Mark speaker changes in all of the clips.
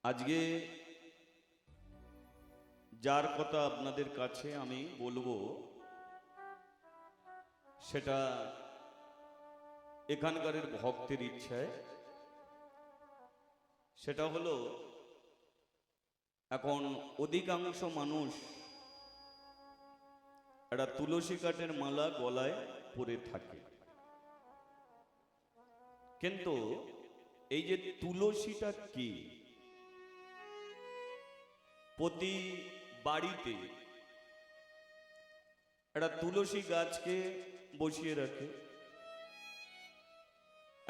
Speaker 1: আজকে যার কথা আপনাদের কাছে আমি বলবো সেটা এখানকার ভক্তের ইচ্ছায়। সেটা হলো এখন অধিকাংশ মানুষ একটা তুলসী কাঠের মালা গলায় পরে থাকে, কিন্তু এই যে তুলসীটা কি, প্রতি বাড়িতে একটা তুলসী গাছকে বসিয়ে রাখে।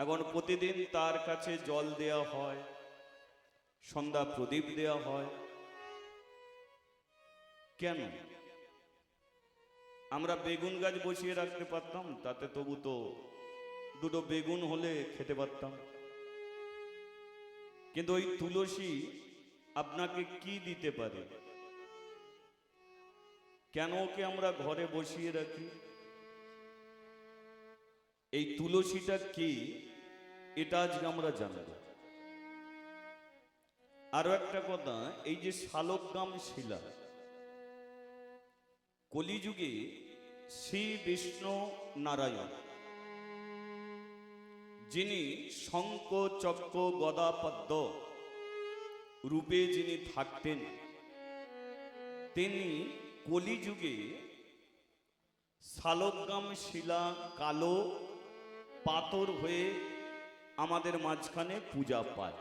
Speaker 1: এখন প্রতিদিন তার কাছে জল দেয়া হয়, সন্ধ্যা প্রদীপ দেয়া হয়। কেন? আমরা বেগুন গাছ বসিয়ে রাখতে পারতাম, তাতে তবু তো দুটো বেগুন হলে খেতে পারতাম, কিন্তু ওই তুলসী আপনাকে কি দিতে পারে? কেন ওকে আমরা ঘরে বসিয়ে রাখি? এই তুলসীটা কি, এটা আজকে আমরা জানব। আরো একটা কথা, এই যে শালগ্রাম শিলা, কলিযুগে শ্রী বিষ্ণু নারায়ণ যিনি শঙ্খ চক্র গদা পদ্ম রূপে যিনি থাকতেন, তিনি কলিযুগে শালগ্রাম শিলা কালো পাথর হয়ে আমাদের মাঝখানে পূজা পায়।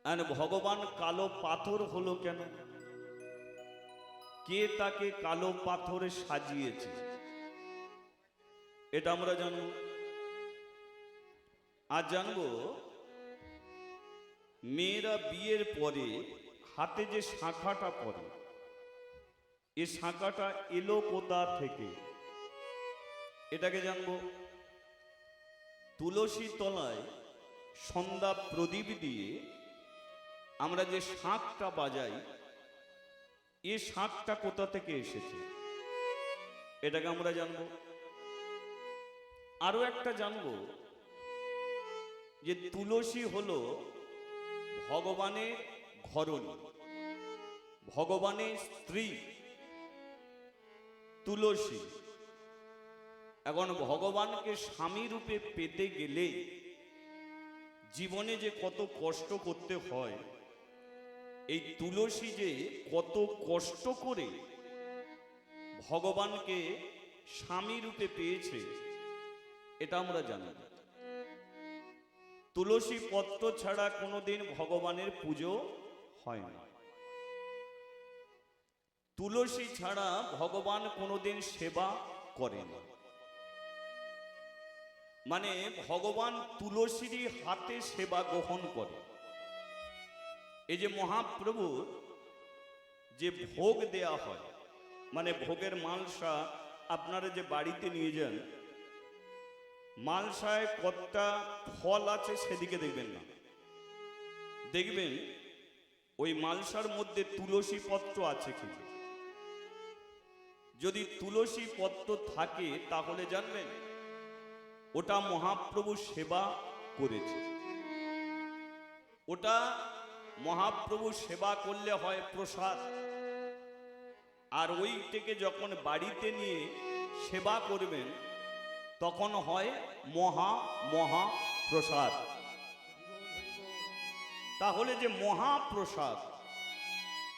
Speaker 1: আর ভগবান কালো পাথর হলো কেন? কে তাকে কালো পাথরে সাজিয়েছে এটা আমরা জানবো। আর জানবো মেয়েরা বিয়ের পরে হাতে যে শাঁখাটা পরে, এই শাঁখাটা এলো কোথা থেকে, এটাকে জানবো। তুলসী তলায় সন্ধ্যা প্রদীপ দিয়ে আমরা যে শাঁখটা বাজাই, এই শাঁখটা কোথা থেকে এসেছে এটাকে আমরা জানবো। আরো একটা জানবো যে তুলসী হলো ভগবানের ঘরণী, ভগবানের স্ত্রী তুলসী। এখন ভগবানকে স্বামী রূপে পেতে গেলে জীবনে যে কত কষ্ট করতে হয়, এই তুলসী যে কত কষ্ট করে ভগবানকে স্বামী রূপে পেয়েছে এটা আমরা জানি। তুলসী পত্র ছাড়া কোনোদিন ভগবানের পুজো হয় না। তুলসী ছাড়া ভগবান কোনোদিন সেবা করে না। মানে ভগবান তুলসীরই হাতে সেবা গ্রহণ করে। এই যে মহাপ্রভুর যে ভোগ দেয়া হয়, মানে ভোগের মালসা আপনারা যে বাড়িতে নিয়ে যান, মালসায় কতটা ফল আছে সেদিকে দেখবেন না, দেখবেন ওই মালসার মধ্যে তুলসী পত্র আছে কি। যদি তুলসী পত্র থাকে তাহলে জানবেন ওটা মহাপ্রভু সেবা করেছে। ওটা মহাপ্রভু সেবা করলে হয় প্রসাদ, আর ওই থেকে যখন বাড়িতে নিয়ে সেবা করবেন তখন হয় মহা মহা প্রসাদ। তাহলে যে মহাপ্রসাদ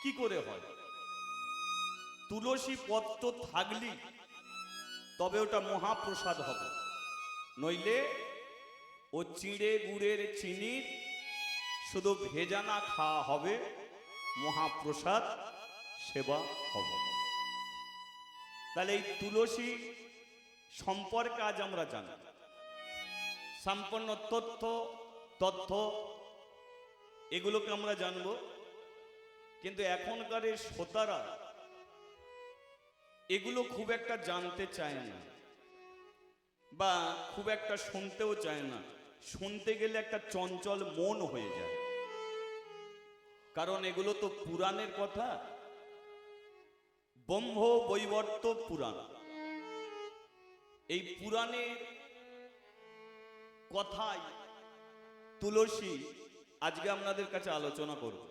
Speaker 1: কি করে হয়? তুলসী পত্র থাকলেই তবে ওটা মহাপ্রসাদ হবে, নইলে ও চিঁড়ে গুড়ের চিনির শুধু ভেজানা খাওয়া হবে, মহাপ্রসাদ সেবা হবে। তাহলে এই তুলসী সম্পর্কে আজ আমরা জানি, সম্পূর্ণ তথ্য এগুলোকে আমরা জানবো। কিন্তু এখনকার শ্রোতারা এগুলো খুব একটা জানতে চায় না, বা খুব একটা শুনতেও চায় না। শুনতে গেলে একটা চঞ্চল মন হয়ে যায়, কারণ এগুলো তো পুরাণের কথা, ব্রহ্ম বৈবর্ত পুরাণ। এই পুরাণের কথায় তুলসী আজকে আপনাদের কাছে আলোচনা করব।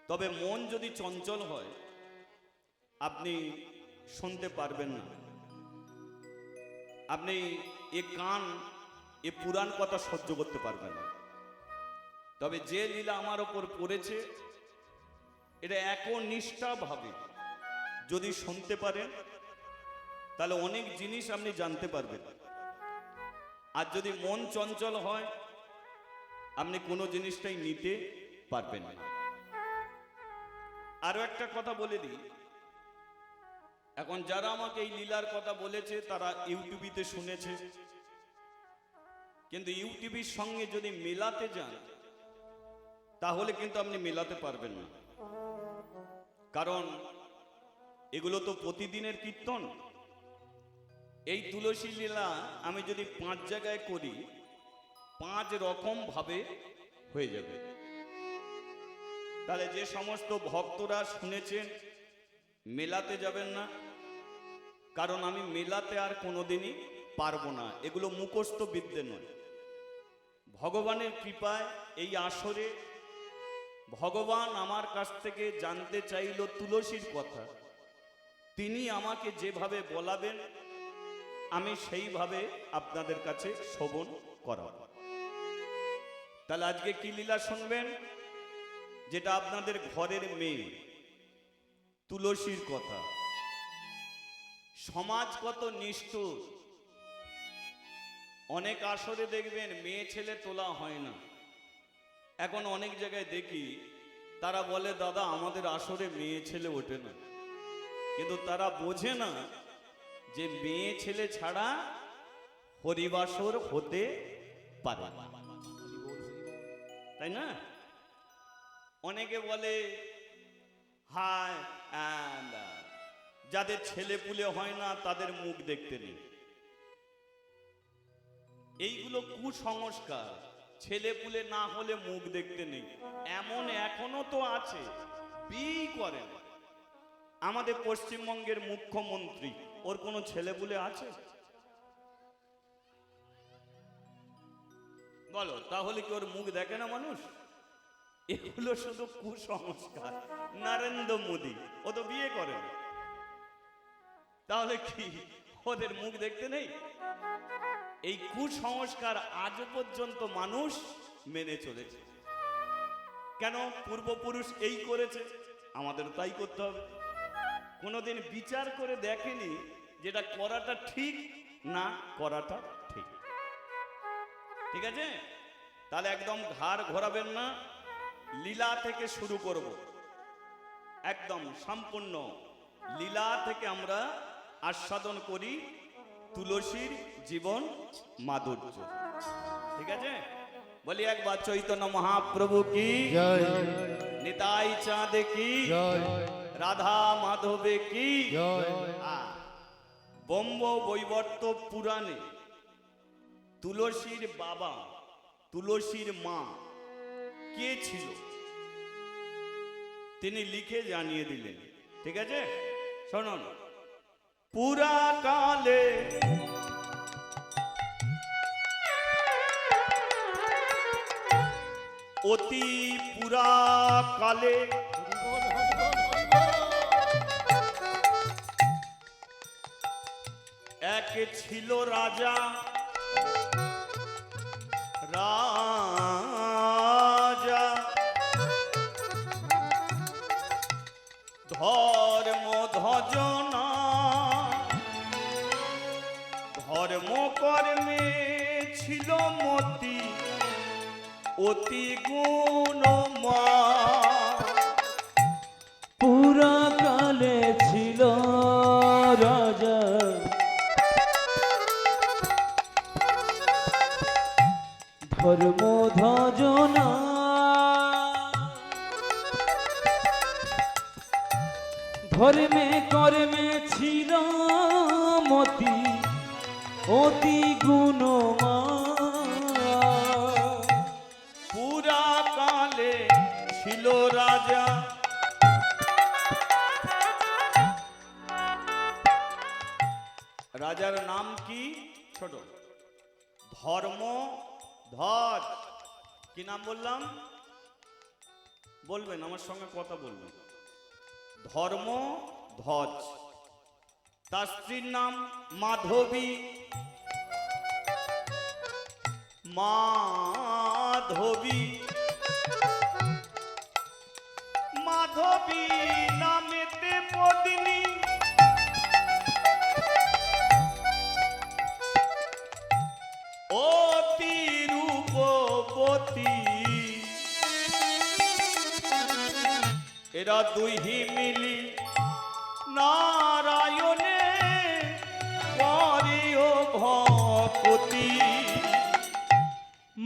Speaker 1: তবে মন যদি চঞ্চল হয় আপনি শুনতে পারবেন না। আপনি এ কান এ পুরাণ কথা সহ্য করতে পারবেন না। তবে যে লীলা আমার ওপর পড়েছে এটা একনিষ্ঠাভাবে যদি শুনতে পারেন তাহলে অনেক জিনিস আপনি জানতে পারবেন। আর যদি মন চঞ্চল হয় আপনি কোনো জিনিসটাই নিতে পারবেন না। আরো একটা কথা বলে দিই, এখন যারা আমাকে এই লীলার কথা বলেছে তারা ইউটিউবিতে শুনেছে, কিন্তু ইউটিউবের সঙ্গে যদি মেলাতে যান তাহলে কিন্তু আপনি মেলাতে পারবেন না। কারণ এগুলো তো প্রতিদিনের কীর্তন। এই তুলসী লীলা আমি যদি 5 জায়গায় করি 5 রকম ভাবে হয়ে যাবে। তাহলে যে সমস্ত ভক্তরা শুনেছেন মেলাতে যাবেন না, কারণ আমি মেলাতে আর কোনোদিনই পারবো না। এগুলো মুখস্থ বিদ্যে নয়। ভগবানের কৃপায় এই আসরে ভগবান আমার কাছ থেকে জানতে চাইল তুলসীর কথা। তিনি আমাকে যেভাবে বলাবেন আমি সেইভাবে আপনাদের কাছে শ্রবণ করাবো। তাহলে আজকে কি লীলা শুনবেন? যেটা আপনাদের ঘরের মেয়ে তুলসীর কথা। সমাজ কত নিষ্ঠুর, অনেক আসরে দেখবেন মেয়ে ছেলে তোলা হয় না। এখন অনেক জায়গায় দেখি তারা বলে দাদা আমাদের আসরে মেয়ে ছেলে ওঠে না, কিন্তু তারা বোঝে না যে মেয়ে ছেলে ছাড়া হরিবাসর হতে পারে না, তাই না? অনেকে বলে হায় যাদের ছেলে পুলে হয় না তাদের মুখ দেখতে নেই। এইগুলো কুসংস্কার। ছেলে পুলে না হলে মুখ দেখতে নেই এমন এখনো তো আছে। বিয়ে করেন আমাদের পশ্চিমবঙ্গের মুখ্যমন্ত্রী, ওর কোনো ছেলে পুলে আছে? বলো, তাহলে কি ওর মুখ দেখে না মানুষ? এগুলো শুধু কুসংস্কার। নরেন্দ্র মোদী ও তো বিয়ে করে না, তাহলে কি ওদের মুখ দেখতে নেই? এই কুসংস্কার আজও পর্যন্ত মানুষ মেনে চলেছে। কেন? পূর্বপুরুষ এই করেছে, আমাদের তাই করতে হবে। কোনোদিন বিচার করে দেখেনি যেটা করাটা ঠিক না করাটা ঠিক। ঠিক আছে? তাহলে একদম ঘাড় ঘোরাবেন না। লীলা থেকে শুরু করব, একদম সম্পূর্ণ লীলা থেকে আমরা আস্বাদন করি তুলসীর জীবন মাধুর্য। ঠিক আছে? বলি একবার চৈতন্য মহাপ্রভু কি জয়, নিতাই চাঁদ কি জয়, রাধা মাধবে কি জয়। বম্ব বৈবর্ত পুরাণে তুলসীর বাবা তুলসীর মা কে ছিল তিনি লিখে জানিয়ে দিলেন। ঠিক আছে, শুনুন। পুরা কালে অতি পুরা কালে এক ছিল রাজা, রাজা ধর্ম ধ্বজনা, ধর্ম কর্মে ছিল মতি অতি গুণমান।
Speaker 2: পুরা কালে ছিল রাজা, ধর্ম ধ্বজনা, ধর্মে কর্মে ছিল মতি অতি গুণমান।
Speaker 1: পুরা কালে ছিল রাজা, রাজার নাম কি? ছোট ধর্ম ধ্বজ। কি নাম বললাম? বলবেন, আমার সঙ্গে কথা বলবেন। ধর্ম ধ্বজ। তার স্ত্রীর নাম মাধবী। মাধবী মাধবী নামেতে পদিনী অতি রূপবতী। এরা দুইহি মিলি নারায়ণে করিও ভক্তি।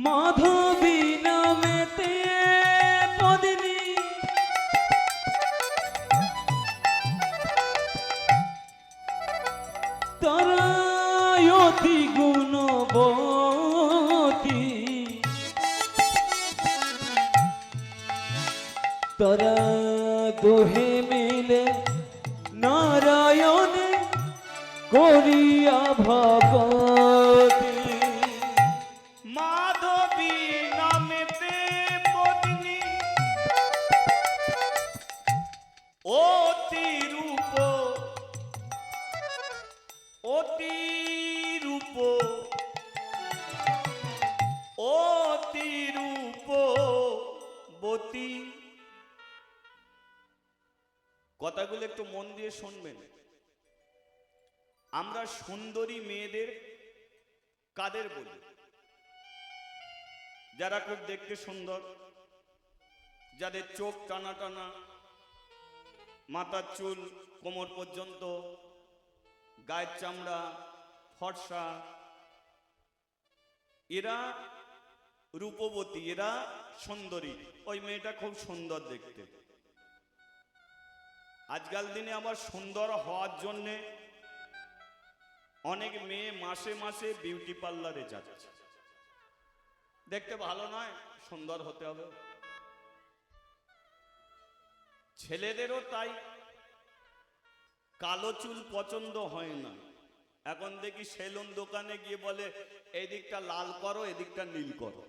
Speaker 2: মাধবী নামেতে পদিনী তারা অতি গুণবতী। তারা দুহে মিলে নারায়ণে করিয়া ভগতি।
Speaker 1: মাধবী নামেতে পদিনী অতি রূপ অতি রূপ অতি রূপবতী। কথাগুলো একটু মন দিয়ে শুনবেন। আমরা সুন্দরী মেয়েদের কাদের বলি? যারা খুব দেখতে সুন্দর, যাদের চোখ টানা টানা, মাথার চুল কোমর পর্যন্ত, গায়ের চামড়া ফর্সা, এরা রূপবতী, এরা সুন্দরী। ওই মেয়েটা খুব সুন্দর দেখতে। আজকাল দিনে আবার সুন্দর হওয়ার জন্যে অনেক মেয়ে মাসে মাসে বিউটি পার্লারে যাচ্ছে। দেখতে ভালো নয়, সুন্দর হতে হবে। ছেলেদেরও তাই। কালো চুল পছন্দ হয় না, এখন দেখি সেলুন দোকানে গিয়ে বলে এই দিকটা লাল করো, এদিকটা নীল করো,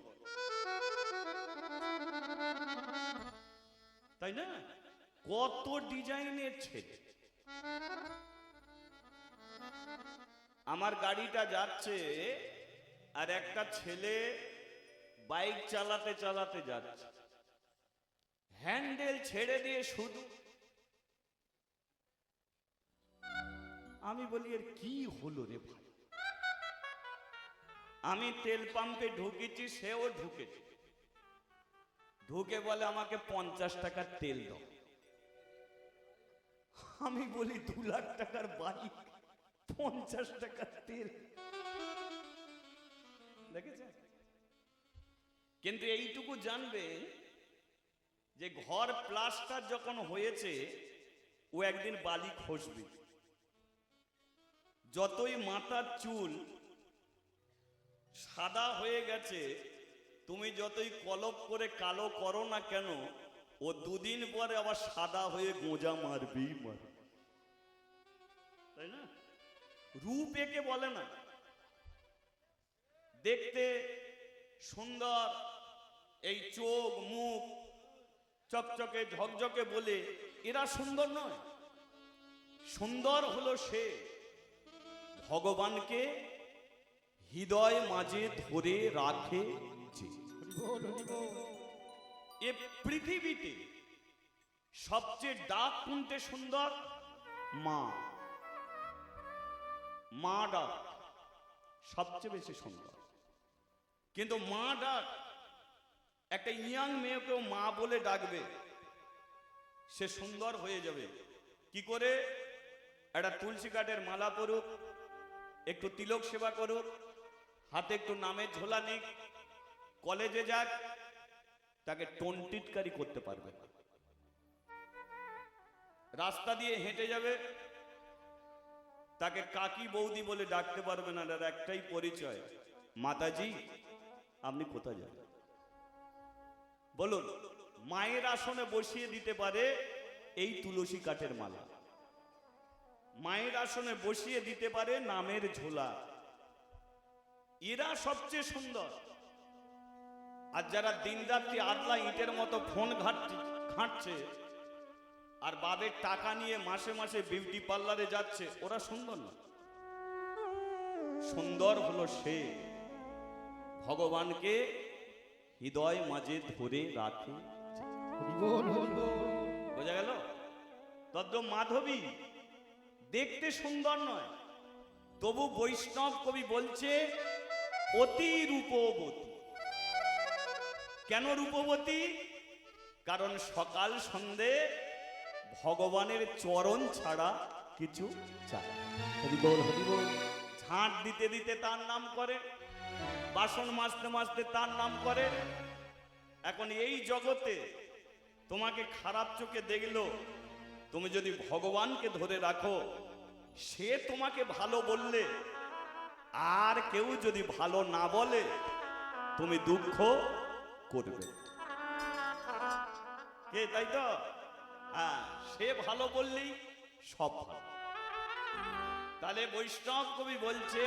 Speaker 1: তাই না? কত ডিজাইনের ছেলে। আমার গাড়িটা যাচ্ছে আর একটা ছেলে বাইক চালাতে চালাতে যাচ্ছে, হ্যান্ডেল ছেড়ে দিয়ে শুধু। আমি বলি এর কি হলো রে ভাই? আমি তেল পাম্পে ঢুকেছি, সেও ঢুকেছে। ঢুকে বলে আমাকে 50 টাকার তেল দাও। আমি বলি 2 লাখ টাকার বাইক, 50 টাকার তেল। দেখেছেন? কিন্তু এইটুকু জানবে যে ঘর প্লাস্টার যখন হয়েছে, ও একদিন বালি খসবে। যতই মাথার চুল সাদা হয়ে গেছে, তুমি যতই কলপ করে কালো করো না কেন, ও 2 দিন পরে আবার সাদা হয়ে গোঁজা মারবেই মারবে, তাই না? রূপ একে বলে না। দেখতে সুন্দর, এই চোখ মুখ চকচকে ঝকঝকে বলে এরা সুন্দর নয়। সুন্দর হলো সে ভগবানকে হৃদয় মাঝে ধরে রাখে যে। এ পৃথিবীতে সবচেয়ে ডাক কোনটা সুন্দর? মা। মা ডাক সবচেয়ে বেশি সুন্দর। কিন্তু মা ডাক, একটা ইয়াং মেয়েকেও মা বলে ডাকবে, সে সুন্দর হয়ে যাবে। কি করে? একটা তুলসী কাঠের মালা পরুক, একটু তিলক সেবা করুক, হাতে একটু নামের ঝোলা নিক, কলেজে যাক, তাকে টন্টিটকারি করতে পারবে না। রাস্তা দিয়ে হেঁটে যাবে, তাকে কাকি বৌদি বলে ডাকতে পারবে না। তার একটাই পরিচয়, মাতাজি আপনি কোথায় যান? বলুন, মায়ের আসনে বসিয়ে দিতে পারে এই তুলসী কাঠের মালা, মায়ের আসনে বসিয়ে দিতে পারে নামের ঝোলা। এরা সবচেয়ে সুন্দর। আর যারা দিনরাত্রি আদলা ইটের মতো ফোন ঘাঁটছে আর বাবের টাকা নিয়ে মাসে মাসে বিউটি পার্লারে যাচ্ছে, ওরা সুন্দর না। সুন্দর হলো সে ভগবানকে হৃদয় মাঝে ধরে রাখে। বোঝা গেল? তদ্র মাধবী দেখতে সুন্দর নয়, তবু বৈষ্ণব কবি বলছে অতি রূপবতী। কেন রূপবতী? কারণ সকাল সন্ধে ভগবানের চরণ ছাড়া কিছু চায় না।
Speaker 2: হরি বল, হরি বল।
Speaker 1: ঝাঁট দিতে দিতে তার নাম করে, বাসন মাজতে মাজতে তার নাম করে। এখন এই জগতে তোমাকে খারাপ চোখে দেখলো, তুমি যদি ভগবানকে ধরে রাখো, সে তোমাকে ভালো বললে আর কেউ যদি ভালো না বলে তুমি দুঃখ করবে। কে? তাই তো? হ্যাঁ, সে ভালো বললেই সব ভালো। তাহলে বৈষ্ণব কবি বলছে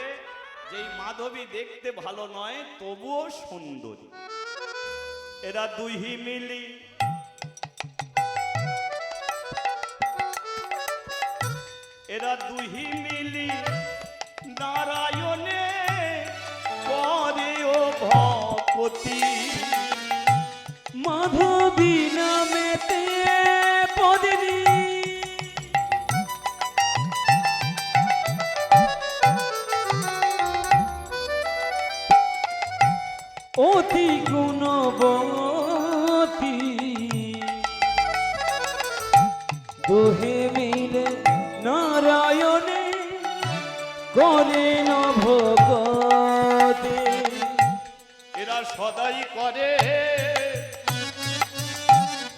Speaker 1: যে এই মাধবী দেখতে ভালো নয়, তবুও সুন্দরী। এরা দুহি মিলি নারায়ণে করে ও ভকতি।
Speaker 2: মাধবী নামেতে পদিনী অতি গুণবতী, দুহে মিলে নারায়ণে করেন ভগতি।
Speaker 1: এরা সদাই করে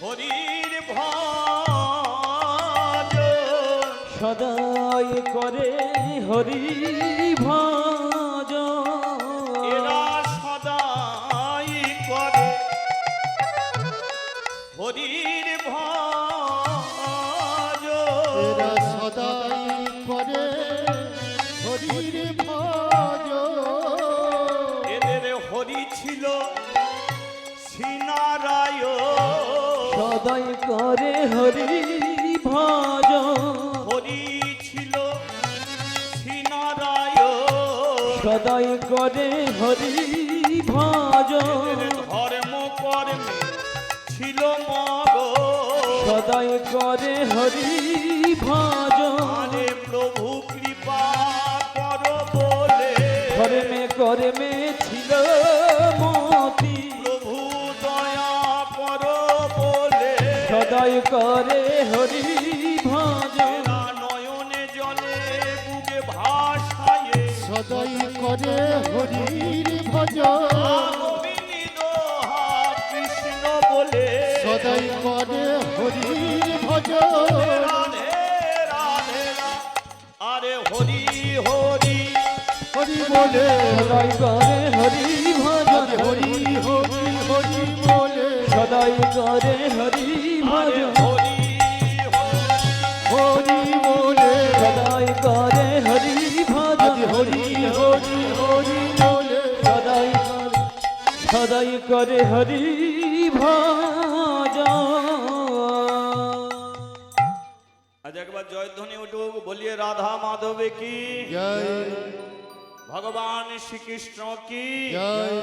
Speaker 1: হরির ভজন,
Speaker 2: সদাই করে হরি ভজন।
Speaker 1: এরা সদাই করে হরির ভজন।
Speaker 3: এরা সদাই করে হরির ভজন।
Speaker 1: এদের হরি ছিল শ্রীনারায়ণ,
Speaker 2: সদাই করে হরি ভজন।
Speaker 1: হরি ছিল শ্রীনারায়ণ।
Speaker 2: সদাই করে হরি ভজন।
Speaker 1: এদের ধর্ম কর্মে ছিল মগ,
Speaker 2: সদাই করে হরি ভজন।
Speaker 1: আরে প্রভু কৃপা করো বলে,
Speaker 2: কর্মে কর্মে ছিল মতি।
Speaker 1: প্রভু দয়া করো বলে,
Speaker 2: সদাই করে হরি ভজন।
Speaker 1: এরা নয়নে জলে বুকে ভাসায়ে
Speaker 3: সদাই করে হরির ভজন।
Speaker 1: আগমিনী দোহা কৃষ্ণ বলে,
Speaker 3: সদাই করে হরির ভজন।
Speaker 1: রাধে রাধে আরে হরি হরি
Speaker 3: হরি বলে
Speaker 2: সদাই করে হরি ভজন।
Speaker 3: হরি হরি হরি বলে
Speaker 2: সদাই করে হরি
Speaker 1: আরে
Speaker 2: ভজন।
Speaker 1: হরি
Speaker 3: হরি বলে
Speaker 2: সদাই করে হরি ভজন।
Speaker 3: হরি হরি হরি বলে
Speaker 2: সদাই করে হরি ভজন।
Speaker 1: আজ একবার জয়ধ্বনি উঠুক, বলিয়ে রাধা মাধবে কি,
Speaker 3: জয়
Speaker 1: ভগবান শ্রীকৃষ্ণ কি।
Speaker 3: জয়।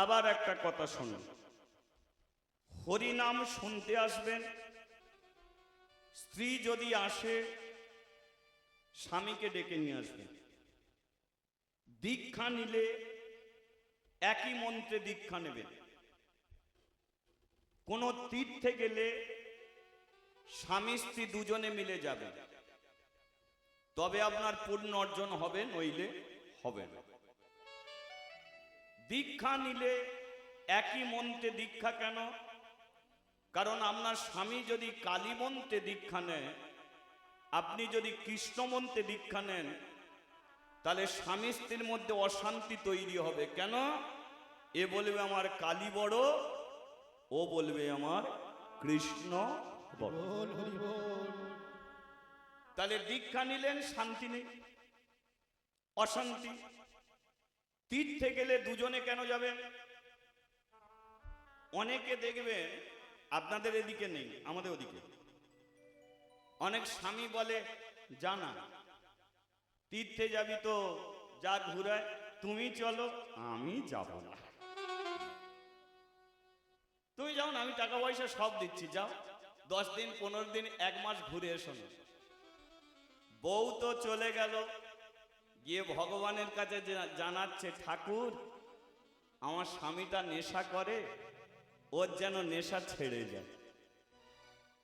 Speaker 1: আবার একটা কথা শুনুন, হরি নাম শুনতে আসবেন, স্ত্রী যদি আসে স্বামীকে ডেকে নিয়ে আসবেন। দীক্ষা নিলে একই মন্ত্রে দীক্ষা নেবেন। কোন তীর্থে গেলে স্বামী স্ত্রী দুজনে মিলে যাবেন, তবে আপনার পূর্ণ অর্জন হবে, নইলে হবে না। দীক্ষা নিলে একই মন্ত্রে দীক্ষা কেন? কারণ আপনার স্বামী যদি কালী মন্ত্রে দীক্ষা নেয়, আপনি যদি কৃষ্ণ মন্ত্রে দীক্ষা নেন, তাহলে স্বামী স্ত্রীর মধ্যে অশান্তি তৈরি হবে। কেন? এ বলবে আমার কালী বড়, ও বলবে আমার কৃষ্ণ বড়। তাহলে দীক্ষা নিলেন, শান্তি নেই, অশান্তি। তীর্থে গেলে দুজনে কেন যাবেন? অনেকে দেখবেন, আপনাদের এদিকে নেই, আমাদের ওদিকে অনেক স্বামী বলে, জানা তীর্থে যাবি তো যা ঘুরায়, তুমি চলো, আমি যাব না। তুমি যাও না, আমি টাকা পয়সা সব দিচ্ছি, যাও 10 দিন 15 দিন 1 মাস ঘুরে এসো না। বউ তো চলে গেল, গিয়ে ভগবানের কাছে জানাচ্ছে, ঠাকুর আমার স্বামীটা নেশা করে, ওর যেন নেশা ছেড়ে যায়।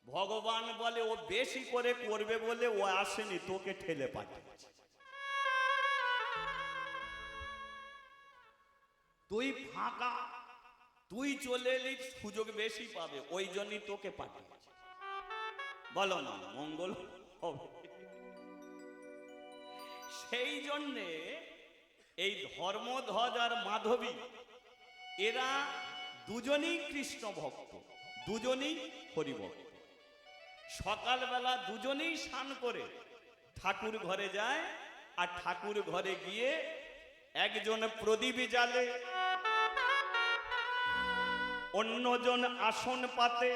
Speaker 1: ভগবান বলে, ও বেশি করে করবে বলে ও আসেনি, তোকে ঠেলে পাঠিয়েছে। তুই ফাঁকা, তুই চলে এলি, সুযোগ বেশি পাবে, ওই জন্যই তোকে পাঠিয়েছে। বলো না মঙ্গল হবে? সেই জন্যে এই ধর্মধ্বজ আর মাধবী এরা দুজনেই কৃষ্ণ ভক্ত, দুজনেই হরিভক্ত। সকালবেলা দুজনেই স্নান করে ঠাকুর ঘরে যায়, আর ঠাকুর ঘরে গিয়ে একজন প্রদীপ জ্বালে, অন্যজন আসন পাতে,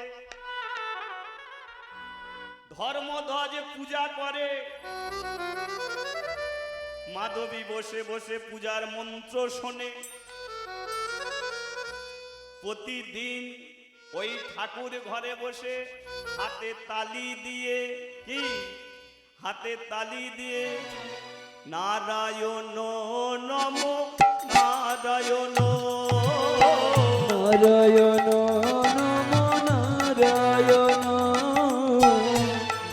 Speaker 1: ধর্মধ্বজ পূজা করে। মাধবী বসে বসে পূজার মন্ত্র শোনে। প্রতিদিন ওই ঠাকুর ঘরে বসে হাতে তালি দিয়ে, কি হাতে তালি দিয়ে, নারায়ণ নমো নারায়ণ
Speaker 2: নারায়ণ নমো নারায়ণ,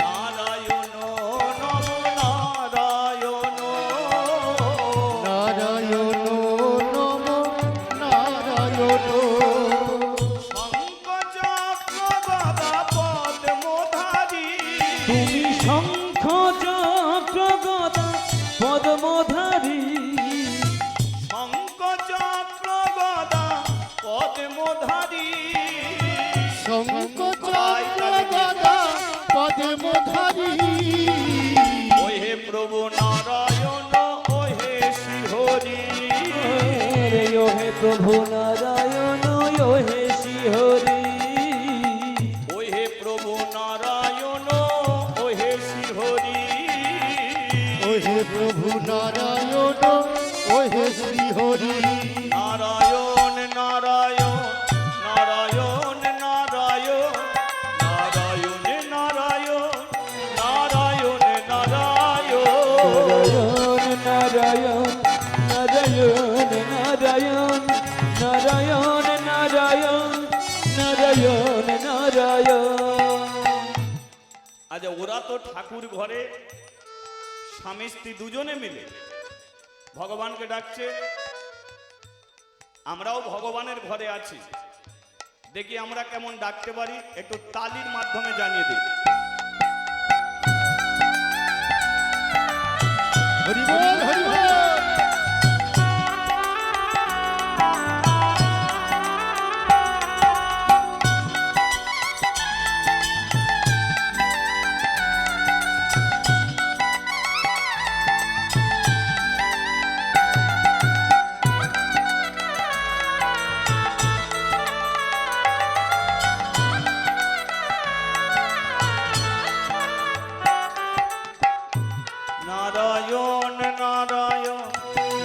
Speaker 1: নারায়ণ নমো নারায়ণ,
Speaker 3: নারায়ণ নমো নারায়ণ।
Speaker 1: শঙ্খ চক্র গদা পদ্মধারী,
Speaker 2: তুমি শঙ্খ চক্র গদা পদ্মধারী,
Speaker 1: শঙ্খ চক্র গদা পদ্মধারী,
Speaker 3: শঙ্খ চক্র গদা পদ্মধারী।
Speaker 1: ওহে প্রভু নারায়ণ, ওহে শ্রীহরি,
Speaker 2: ও হে প্রভু নারায়ণ, ও হে শ্রীহরি,
Speaker 1: ওহে প্রভু নারায়ণ, ওহে শ্রীহরি,
Speaker 3: ওহে প্রভু নারায়ণ, ওহে শ্রীহরি।
Speaker 1: নারায়ণ নারায়ণ নারায়ণ নারায়ণ, নারায়ণ নারায়ণ নারায়ণ নারায়ণ,
Speaker 2: নারায়ণ নারায়ণ নারায়ণ নারায়ণ নারায়ণ নারায়ণ নারায়ণ।
Speaker 1: আচ্ছা, ওরা তো ঠাকুর ঘরে স্বামী স্ত্রী দুজনে মিলে ভগবানকে ডাকছে, আমরাও ভগবানের ঘরে আছি, দেখি আমরা কেমন ডাকতে পারি, একটু তালির মাধ্যমে জানিয়ে দিই।
Speaker 3: হরি বল, হরি বল।
Speaker 1: নারায়ণ নারায়ণ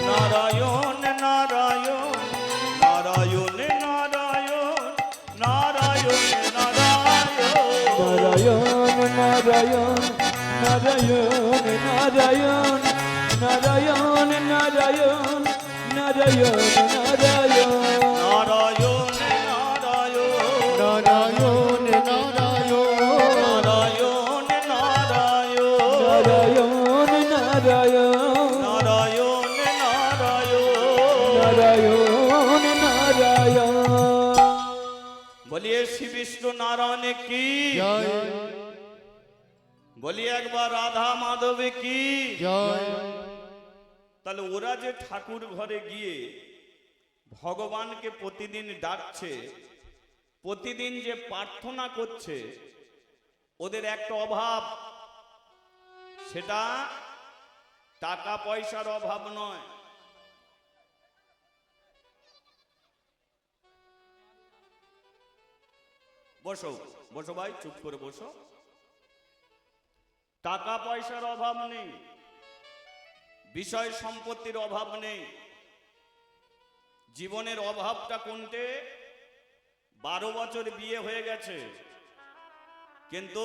Speaker 1: নারায়ণ নারায়ণ নারায়ণ নারায়ণ নারায়ণ নারায়ণ,
Speaker 2: নারায়ণ নারায়ণ নারায়ণ নারায়ণ নারায়ণ নারায়ণ নারায়ণ নারায়ণ,
Speaker 1: নারায়ণ নারায়ণ
Speaker 3: নারায়ণ নারায়ণ,
Speaker 1: নারায়ণ নারায়ণ
Speaker 2: নারায়ণ নারায়ণ
Speaker 1: নারায়ণ
Speaker 2: নারায়ণ নারায়ণ।
Speaker 1: বলিয়ে শ্রী বিষ্ণু নারায়ণ কি,
Speaker 3: জয়
Speaker 1: বলি একবার রাধা মাধবে কি।
Speaker 3: জয়।
Speaker 1: তাহলে ওরা যে ঠাকুর ঘরে গিয়ে ভগবানকে প্রতিদিন ডাকছে, প্রতিদিন যে প্রার্থনা করছে, ওদের একটা অভাব, সেটা টাকা পয়সার অভাব নয়, বসো বসো ভাই, চুপ করে বসো। টাকা পয়সার অভাব নেই, বিষয় সম্পত্তির অভাব নেই, জীবনের অভাবটা কোনটে? 12 বছর বিয়ে হয়ে গেছে কিন্তু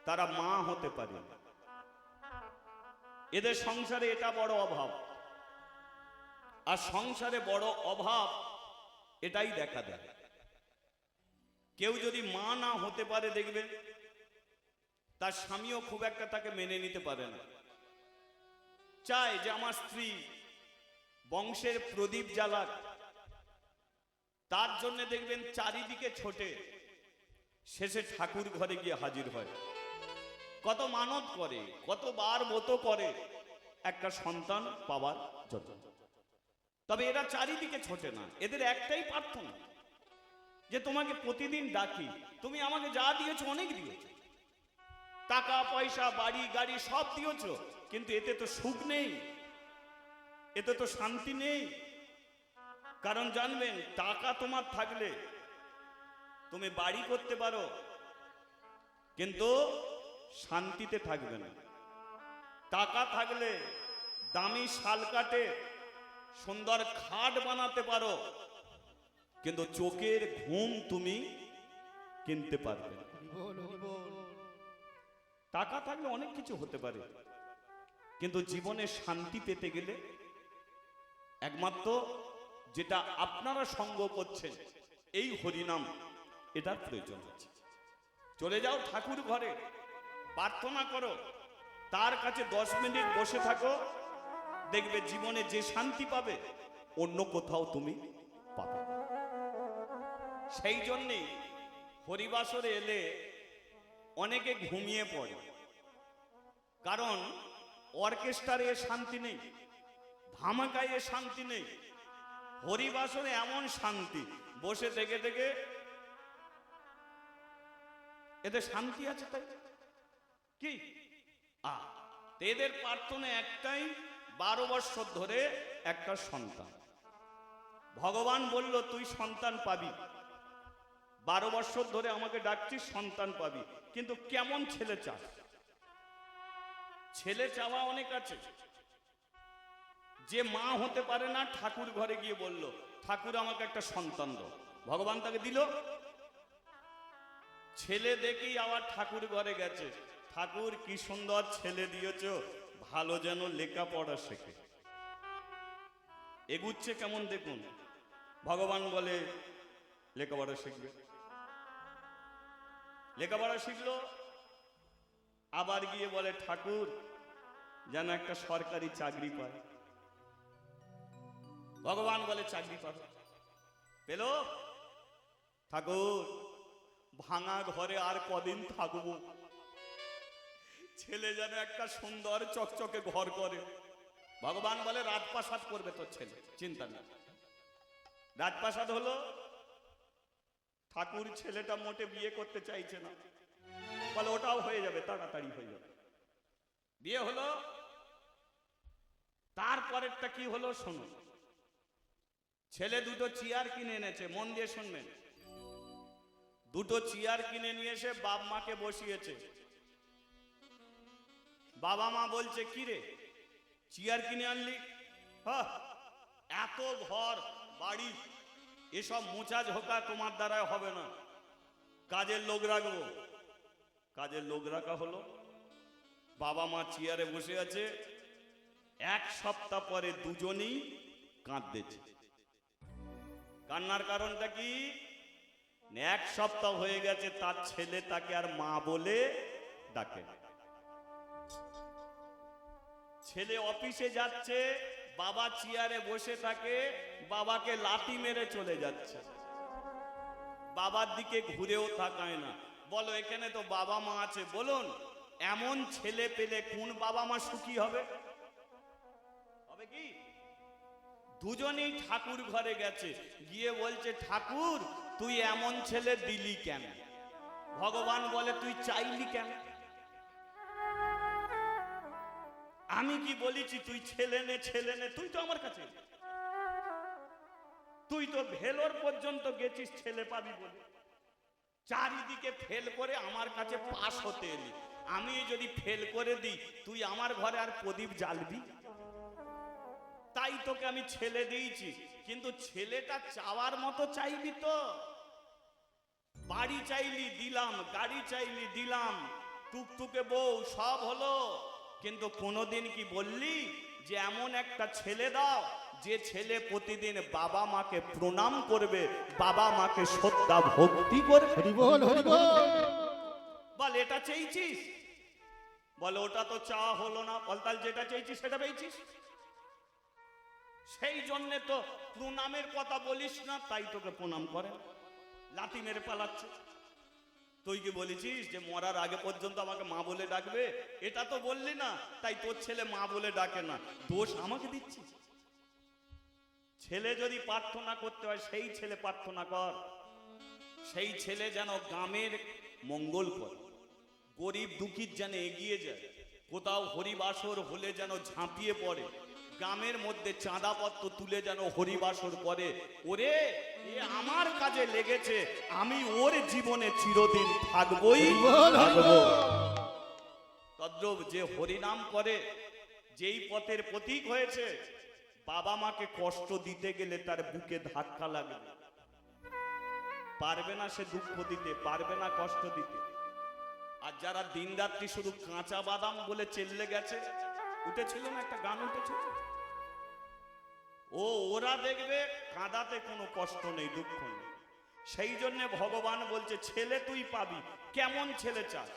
Speaker 1: তারা মা হতে পারে না। এদের সংসারে এটা বড় অভাব। আর সংসারে বড় অভাব এটাই দেখা দেয়। কেউ যদি মা না হতে পারে দেখবে তার স্বামীও খুব একটা তাকে মেনে নিতে পারে না। চায় যে আমার স্ত্রী বংশের প্রদীপ জ্বালাক, তার জন্য দেখবেন চারিদিকে ছোটে, শেষে ঠাকুর ঘরে গিয়ে হাজির হয়, কত মানত করে, কতবার ব্রত করে একটা সন্তান পাওয়ার জন্য। তবে এরা চারিদিকে ছোটে না, এদের একটাই প্রার্থনা যে তোমাকে প্রতিদিন ডাকি, তুমি আমাকে যা দিয়েছো অনেক দিয়েছো, টাকা পয়সা বাড়ি গাড়ি সব দিয়েছো, কিন্তু এতে তো সুখ নেই, এতে তো শান্তি নেই। কারণ জানবেন, টাকা তোমার থাকলে তুমি বাড়ি করতে পারো কিন্তু শান্তিতে থাকবে না। টাকা থাকলে দামি শাল কাটে সুন্দর খাট বানাতে পারো, কিন্তু চোখের ঘুম তুমি কিনতে পারবে না। টাকা থাকলে অনেক কিছু হতে পারে, কিন্তু জীবনে শান্তি পেতে গেলে একমাত্র যেটা আপনারা সঙ্গ করছেন এই হরিনাম, এটার প্রয়োজন আছে। চলে যাও ঠাকুর ঘরে, প্রার্থনা করো, তার কাছে 10 মিনিট বসে থাকো, দেখবে জীবনে যে শান্তি পাবে অন্য কোথাও তুমি পাবে। সেই জন্যেই হরিবাসরে এলে অনেকে ঘুমিয়ে পড়ে, কারণ অর্কেস্ট্রারে শান্তি নেই, ধামাকায় শান্তি নেই। হরিবাসরে এমন শান্তি, বসে থেকে থেকে এতে শান্তি আছে। তাই কি এদের প্রার্থনা একটাই, 12 বছর ধরে একটা সন্তান। ভগবান বলল তুই সন্তান পাবি, 12 বছর ধরে আমাকে ডাকছিস, সন্তান পাবি, কিন্তু কেমন ছেলে চাস? ছেলে চাওয়া অনেক আছে। যে মা হতে পারে না ঠাকুর ঘরে গিয়ে বলল ঠাকুর আমাকে একটা সন্তান দাও, ভগবান তাকে দিল। ছেলে দেখেই আবার ঠাকুর ঘরে গেছে, ঠাকুর কি সুন্দর ছেলে দিয়েছ, ভালো যেন লেখাপড়া শেখে। এগুচ্ছে কেমন দেখুন। ভগবান বলে লেখাপড়া শিখবে, লেখাপড়া শিখলো, আবার গিয়ে বলে ঠাকুর যেন একটা সরকারি চাকরি পায়। ভগবান বলে চাকরি পাবে, পেল। ঠাকুর ভাঙা ঘরে আর কদিন থাকবো, ছেলে যেন একটা সুন্দর চকচকে ঘর করে। ভগবান বলে রাজপ্রাসাদ করবে তোর ছেলে, চিন্তা নেই। রাজপ্রাসাদ হলো। ঠাকুর ছেলেটা মোটে বিয়ে করতে চাইছে না, বলে ওটাও হয়ে যাবে, তাড়াতাড়ি হয়ে যাবে। বিয়ে হলো। তারপরেরটা কি হলো শুনুন। ছেলে দুটো চেয়ার কিনে এনেছে, মন দিয়ে শুনবেন। দুটো চেয়ার কিনে নিয়ে এসে বাপ মাকে বসিয়েছে। বাবা মা বলছে কি রে চেয়ার কিনে আনলি? এত ঘর বাড়ি এসব মোচা ঝোঁকা তোমার দ্বারা হবে না, কাজের লোক রাখবো। কাজের লোক রাখা হলো। বাবা মা চেয়ারে বসে আছে। 1 সপ্তাহ পরে দুজনেই কাঁদতেছে। কান্নার কারণটা কি? 1 সপ্তাহ হয়ে গেছে তার ছেলে তাকে আর মা বলে ডাকে। ছেলে অফিসে যাচ্ছে, বাবা চেয়ারে বসে থাকে, বাবাকে লাথি মেরে চলে যাচ্ছে, বাবার দিকে ঘুরেও তাকায় না। বলো এখানে তো বাবা মা আছে, বলুন এমন ছেলে পেলে কোন বাবা মা সুখী হবে? হবে কি? দুজনেই ঠাকুর ঘরে গেছে, গিয়ে বলছে ঠাকুর তুই এমন ছেলে দিলি কেন? ভগবান বলে তুই চাইলি কেন? আমি কি বলেছি তুই ছেলে নে ছেলে নে? তুই তো আমার কাছে, তুই তো ভেলোর পর্যন্ত গেছিস ছেলে পাবি বলে। চারিদিকে ফেল করে আমার কাছে পাস হতে এলি, আমি যদি ফেল করে দিই তুই আমার ঘরে আর প্রদীপ জ্বালবি? তাই তোকে আমি ছেলে দিয়েছি, কিন্তু ছেলেটা চাওয়ার মতো চাইবি তো। বাড়ি চাইলি দিলাম, গাড়ি চাইলি দিলাম, টুকটুকে বউ সব হলো, কিন্তু কোনোদিন কি বললি যে এমন একটা ছেলে দাও যে ছেলে প্রতিদিন বাবা মাকে প্রণাম করবে, বাবা মাকে শ্রদ্ধা ভক্তি করবে?
Speaker 3: হরি বল হরি বল।
Speaker 1: বল এটা চেয়েছিস? বলে ওটা তো চাওয়া হলো না। বল তাহলে যেটা চেয়েছিস সেটা পেয়েছিস? সেই জন্যে তো প্রণামের কথা বলিস না, তাই তোকে প্রণাম করে লাথি মেরে পালাচ্ছে। তুই কি বলেছিস যে মরার আগে পর্যন্ত আমাকে মা বলে ডাকবে? এটা তো বললি না, তাই তোর ছেলে মা বলে ডাকে না, দোষ আমাকে দিচ্ছিস। ছেলে যদি প্রার্থনা করতে হয় সেই ছেলে প্রার্থনা কর, সেই ছেলে যেন গ্রামের মঙ্গল করে, গরিব দুঃখীর যেন এগিয়ে যায়, কোথাও হরিবাসর হলে যেন ঝাঁপিয়ে পড়ে, গ্রামের মধ্যে চাঁদাপত্র তুলে যেন হরিবাসর করে। ওরে এ আমার কাজে লেগেছে, আমি ওর জীবনে চিরদিন থাকবই থাকবো। তদ্রূপ যে হরিনাম করে, যেই পথের প্রতীক হয়েছে, বাবা মাকে কষ্ট দিতে গেলে তার বুকে ধাক্কা লাগবে, পারবে না সে দুঃখ দিতে, পারবে না কষ্ট দিতে। আর যারা দিনরাত্রি শুধু কাঁচা বাদাম বলে চেল্লে গেছে, উঠেছিল না একটা গান উঠেছিল, ওরা দেখবে কাঁদাতে কোনো কষ্ট নেই, দুঃখ নেই। সেই জন্য ভগবান বলছে ছেলে তুই পাবি, কেমন ছেলে চাস?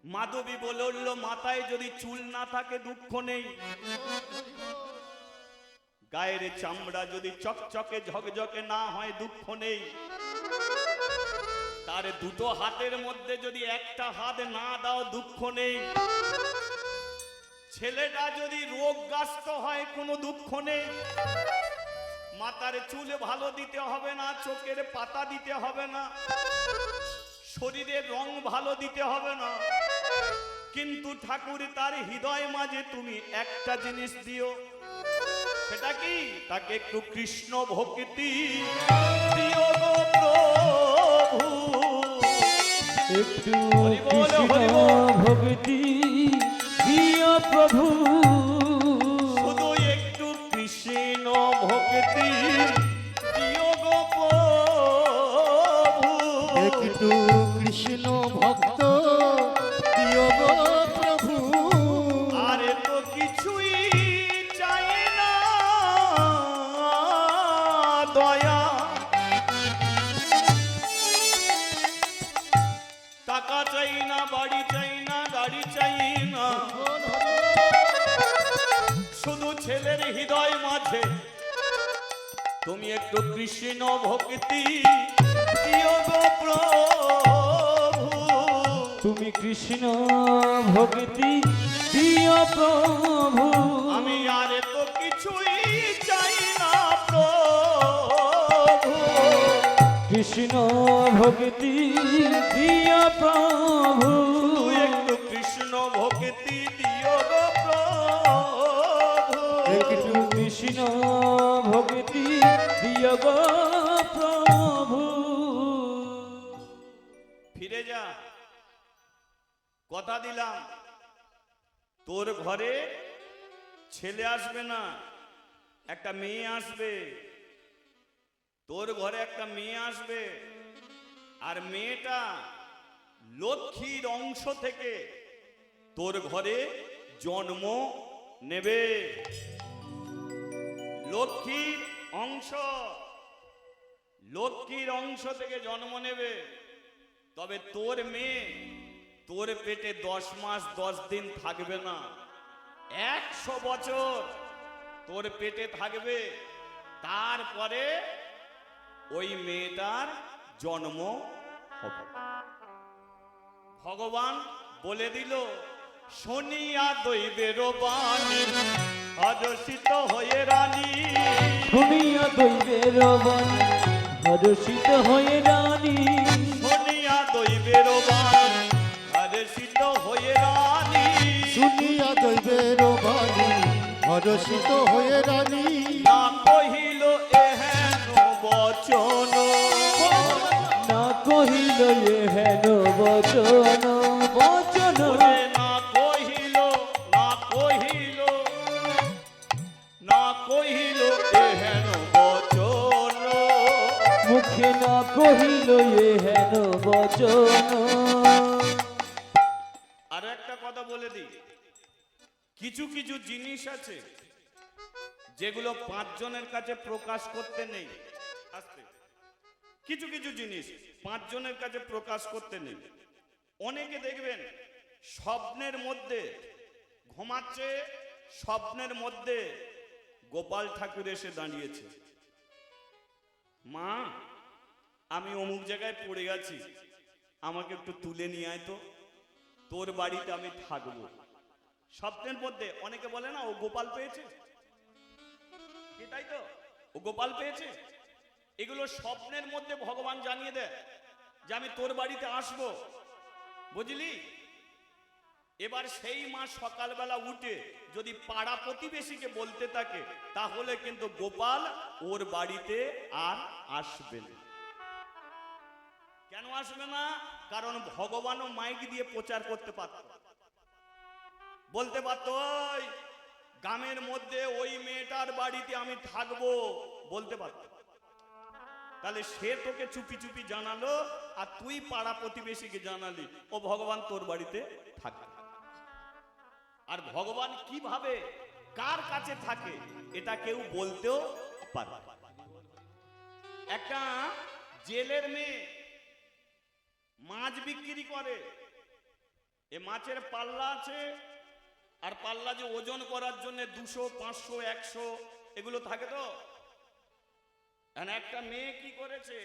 Speaker 1: মাধবী বলে উঠল মাথায় যদি চুল না থাকে দুঃখ নেই, গায়ের চামড়া যদি চকচকে ঝকঝকে না হয় দুঃখ নেই, তার দুটো হাতের মধ্যে যদি একটা হাত না দাও দুঃখ নেই, ছেলেটা যদি রোগগ্রস্ত হয় কোনো দুঃখ নেই, মাথার চুল ভালো দিতে হবে না, চোখের পাতা দিতে হবে না, শরীরের রং ভালো দিতে হবে না, কিন্তু ঠাকুর তার হৃদয় মাঝে তুমি একটা জিনিস দিও, সেটা কি? তাকে একটু কৃষ্ণ ভক্তি দিও গো প্রভু,
Speaker 2: একটু কৃষ্ণ ভক্তি দিও প্রভু,
Speaker 1: শুধু একটু কৃষ্ণ ভক্তি দিও গো প্রভু,
Speaker 3: একটু কৃষ্ণ ভক্ত দিও গো প্রভু।
Speaker 1: আরে তো কিছুই চাই না দয়া, টাকা চাই না, বাড়ি চাই না, গাড়ি চাই না, শুধু ছেলের হৃদয় মাঝে তুমি একটু কৃষ্ণ ভক্তি দিও গো প্রভু,
Speaker 2: তুমি কৃষ্ণ ভক্তি দিও প্রভু,
Speaker 1: আমি আর তো কিছুই চাই না প্রভু,
Speaker 2: কৃষ্ণ ভক্তি দিও প্রভু,
Speaker 1: তুই একটু কৃষ্ণ ভক্তি দিও গো প্রভু,
Speaker 2: একটু কৃষ্ণ ভক্তি দিও গো প্রভু।
Speaker 1: ফিরে যা, কথা দিলাম তোর ঘরে ছেলে আসবে না, একটা মেয়ে আসবে, তোর ঘরে একটা মেয়ে আসবে, আর মেয়েটা লক্ষ্মীর অংশ থেকে তোর ঘরে জন্ম নেবে, লক্ষ্মীর অংশ, লক্ষ্মীর অংশ থেকে জন্ম নেবে। তবে তোর মেয়ে তোর পেটে 10 মাস 10 দিন থাকবে না, 100 বছর তোর পেটে থাকবে, তারপরে ওই মেয়েটার জন্ম হবে। ভগবান বলে দিল শুনিয়া দৈবের বাণী হর্ষিত হয়ে রানী,
Speaker 2: শুনিয়া দৈবের বাণী হর্ষিত হয়ে রানী,
Speaker 1: শুনিয়া দৈবের বাণী হর্ষিত হয়ে রানী,
Speaker 3: শুনিয়া দৈবের বাণী হর্ষিত হয়ে রানী,
Speaker 1: না কহিল এহেন বচন,
Speaker 2: না কহিল কহিল এ হেন বচন বচন
Speaker 1: ওরে না কহিল না কহিল না কহিল এহেন বচন।
Speaker 2: মুখে না কহিল এ হেন বচন।
Speaker 1: আর একটা কথা বলে দিই, কিছু কিছু জিনিস আছে যেগুলো পাঁচজনের কাছে প্রকাশ করতে নেই। আস্তে, কিছু কিছু জিনিস পাঁচজনের কাছে প্রকাশ করতে নেই। অনেকে দেখবেন স্বপ্নের মধ্যে ঘুমাচ্ছে, স্বপ্নের মধ্যে গোপাল ঠাকুর এসে দাঁড়িয়েছে, মা আমি অমুক জায়গায় পড়ে গেছি, আমাকে একটু তুলে নিয়ে আয় তো, তোর বাড়িতে আমি থাকবো। স্বপ্নের মধ্যে অনেকে বলে না ও গোপাল পেয়েছে, কি তাই তো, ও গোপাল পেয়েছে। এগুলো স্বপ্নের মধ্যে ভগবান জানিয়ে দেয় যে আমি তোর বাড়িতে আসবো, বুঝলি। এবার সেই মা সকালবেলা উঠে যদি পাড়া প্রতিবেশীকে বলতে থাকে, তাহলে কিন্তু গোপাল ওর বাড়িতে আর আসবে না। কেন আসবে না? কারণ ভগবানও মাইক দিয়ে প্রচার করতে পারত, বলতে পারতো ওই গ্রামের মধ্যে ওই মেয়েটার বাড়িতে আমি থাকবো, বলতে পারত। তাহলে সে তোকে চুপি চুপি জানালো, আর তুই পাড়া প্রতিবেশীকে জানালি ও ভগবান তোর বাড়িতে থাকে। আর ভগবান কিভাবে কার কাছে থাকে এটা কেউ বলতেও পারে। একটা জেলের মেয়ে মাছ বিক্রি করে, এ মাছের পাল্লা আছে, আর পাল্লা যে ওজন করার জন্য 200, 500, 100 এগুলো থাকে। তো একটা মেয়ে কি করেছে,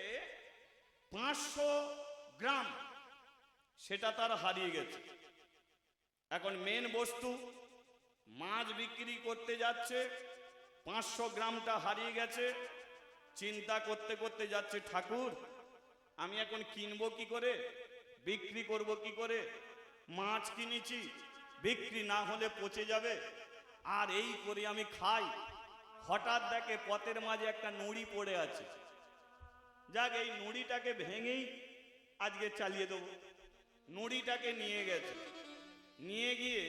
Speaker 1: 500 গ্রাম সেটা তার হারিয়ে গেছে। এখন মেন বস্তু মাছ বিক্রি করতে যাচ্ছে, 500 গ্রামটা হারিয়ে গেছে। চিন্তা করতে করতে যাচ্ছে, ঠাকুর আমি এখন কিনবো কি করে, বিক্রি করব কি করে, মাছ কিনেছি বিক্রি না হলে পচে যাবে, আর এই করে আমি খাই। হঠাৎ দেখে পথের মাঝে একটা নুড়ি পড়ে আছে, যাক এই নুড়িটাকে ভেঙেই আজকে চালিয়ে দেবো। নুড়িটাকে নিয়ে গেছে, নিয়ে গিয়ে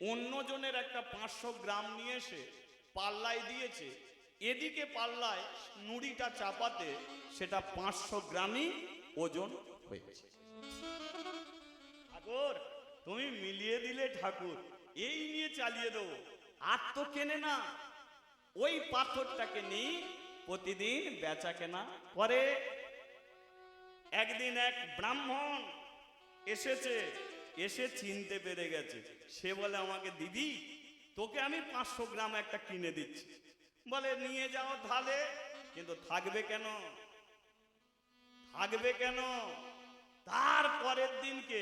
Speaker 1: অন্যজনের একটা 500 গ্রাম নিয়ে এসে পাল্লায় দিয়েছে। এদিকে পাল্লায় নুড়িটা চাপাতে সেটা 500 গ্রামই ওজন হয়েছে। ঠাকুর তুমি মিলিয়ে দিলে ঠাকুর, এই নিয়ে চালিয়ে দেবো। আর তো কেনে না, ওই পাথরটাকে নিয়ে প্রতিদিন বেচা কেনা করে। একদিন এক ব্রাহ্মণ এসেছে, এসে চিনতে পেরে গেছে। সে বলে আমাকে দিদি তোকে আমি 500 গ্রাম একটা কিনে দিচ্ছি। বলে নিয়ে যাও তাহলে, কিন্তু থাকবে কেন, থাকবে কেন? তার পরের দিনকে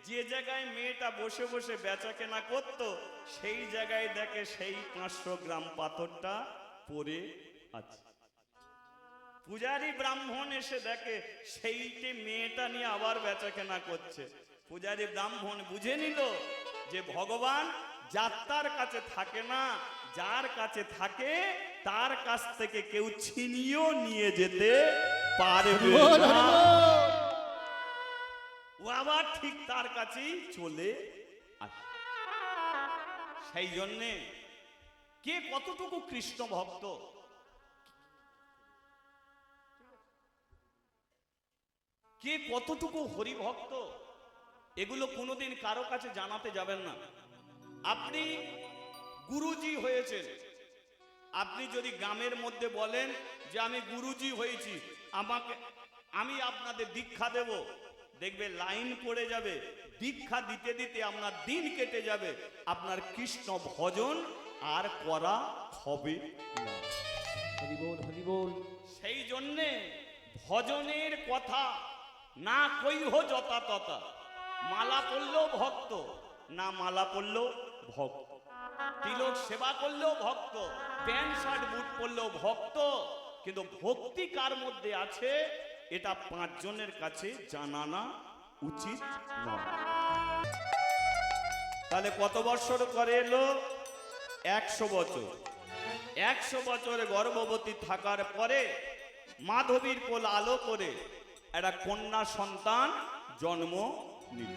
Speaker 1: যে জায়গায় মেয়েটা বসে বসে বেচা কেনা করতো, সেই জায়গায় দেখে সেই 500 গ্রাম পাথরটা পড়ে আছে। পূজারি ব্রাহ্মণ এসে দেখে সেইটি মেয়েটা নিয়ে আবার বেচা কেনা করছে। পূজারি ব্রাহ্মণ বুঝে নিল যে ভগবান যাত্রার কাছে থাকে না, যার কাছে থাকে তার কাছ থেকে কেউ ছিনিয়েও নিয়ে যেতে পারবে না। ও আবার ঠিক তার কাছেই চলে আসে। সেই জন্যে কে কতটুকু কৃষ্ণ ভক্ত, কে কতটুকু হরি ভক্ত, এগুলো কোনোদিন কারো কাছে জানাতে যাবেন না। আপনি গুরুজি হয়েছেন, আপনি যদি গ্রামের মধ্যে বলেন যে আমি গুরুজি হয়েছি, আমি আপনাদের দীক্ষা দেব, দেখবে লাইন পড়ে যাবে, দীক্ষা দিতে দিতে আপনার দিন কেটে যাবে, আপনার কৃষ্ণ ভজন আর করা হবে না।
Speaker 2: হরি বল হরি বল।
Speaker 1: সেই জন্যে ভজনের কথা না কইহ যথা তথা। মালা পড়লেও ভক্ত, না মালা পড়লেও ভক্ত, তিলক সেবা করলেও ভক্ত, প্যান্ট শার্ট বুট পরলেও ভক্ত, কিন্তু ভক্তি কার মধ্যে আছে এটা 5 জনের কাছে জানানো উচিত নয়। তাহলে কত বছর করে এলো? 100 বছর। 100 বছরে গর্ভবতী থাকার পরে মাধবীর কোল আলো করে একটা কন্যা সন্তান জন্ম নিল।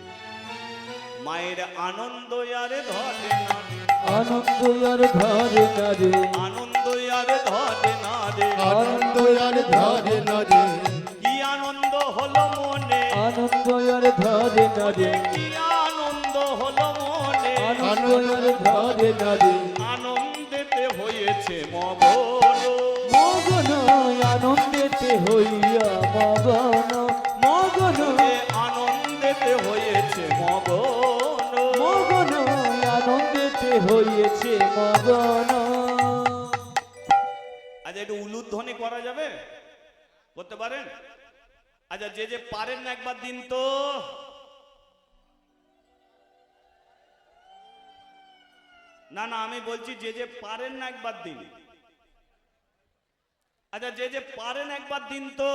Speaker 1: মায়ের আনন্দ আরে ধরে না রে,
Speaker 2: আনন্দ আর ধরে না রে,
Speaker 1: আনন্দ আরে ধরে না রে,
Speaker 3: আনন্দ আর ধরে না রে,
Speaker 1: কি আনন্দ হলো মনে,
Speaker 2: আনন্দ আর ধরে না রে,
Speaker 1: কি আনন্দ হলো মনে,
Speaker 2: আনন্দ আর ধরে না রে,
Speaker 1: আনন্দেতে হয়েছে মগন,
Speaker 2: মগন আনন্দেতে হইয়া মগন, মগন
Speaker 1: আনন্দেতে হয়েছে মগন।
Speaker 2: মগন আনন্দেতে হইয়েছে মগন।
Speaker 1: আচ্ছা একটু উলুধ্বনি করা যাবে? করতে পারেন? আচ্ছা যে যে পারেন না একবার দিন তো। না না আমি বলছি যে যে পারেন না একবার দিন। আচ্ছা যে যে পারেন একবার দিন তো।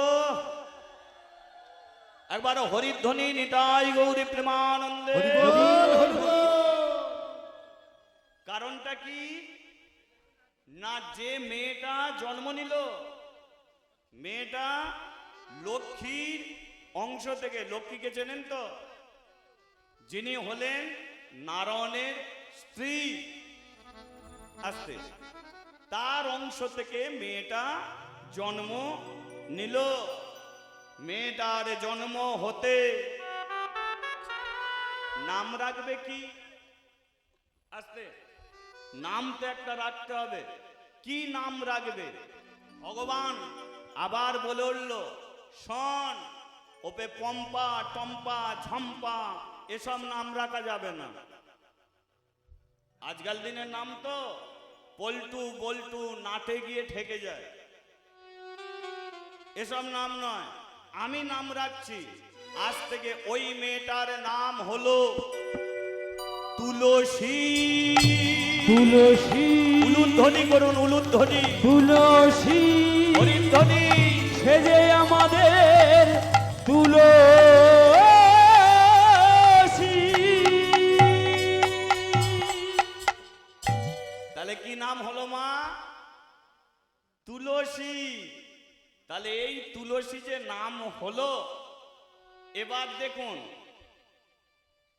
Speaker 1: একবার হরিধ্বনি নিতাই গৌরী প্রেমানন্দে।
Speaker 3: হরি বল, হরি বল।
Speaker 1: কারণটা কি না, যে মেয়েটা জন্ম নিল, মেয়েটা লক্ষ্মীর অংশ থেকে, লক্ষ্মীকে চেনেন তো, যিনি হলেন নারায়ণের স্ত্রী, আসতে তার অংশ থেকে মেয়েটা জন্ম নিল। মেয়েটার জন্ম হতে নাম রাখবে কি? আসতে নাম তো একটা রাখতে হবে। কি নাম রাখবে? ভগবান আবার বলে উঠল, শোন, ওপে পম্পা টম্পা ঝম্পা এসব নাম রাখা যাবে না। আজকাল দিনের নাম তো পল্টু বল্টু নাটে গিয়ে ঠেকে যায়, এসব নাম নয়। আমি নাম রাখছি, আজ থেকে ওই মেয়েটার নাম হলো তুলসী।
Speaker 2: তুলসী
Speaker 1: উলুধ্বনি করুন, উলুধ্বনি,
Speaker 2: তুলসী
Speaker 1: হরিধ্বনি।
Speaker 2: সে যে আমাদের তুলসী।
Speaker 1: তাহলে কি নাম হলো মা? তুলসী। তাহলে এই তুলসী যে নাম হলো, এবার দেখুন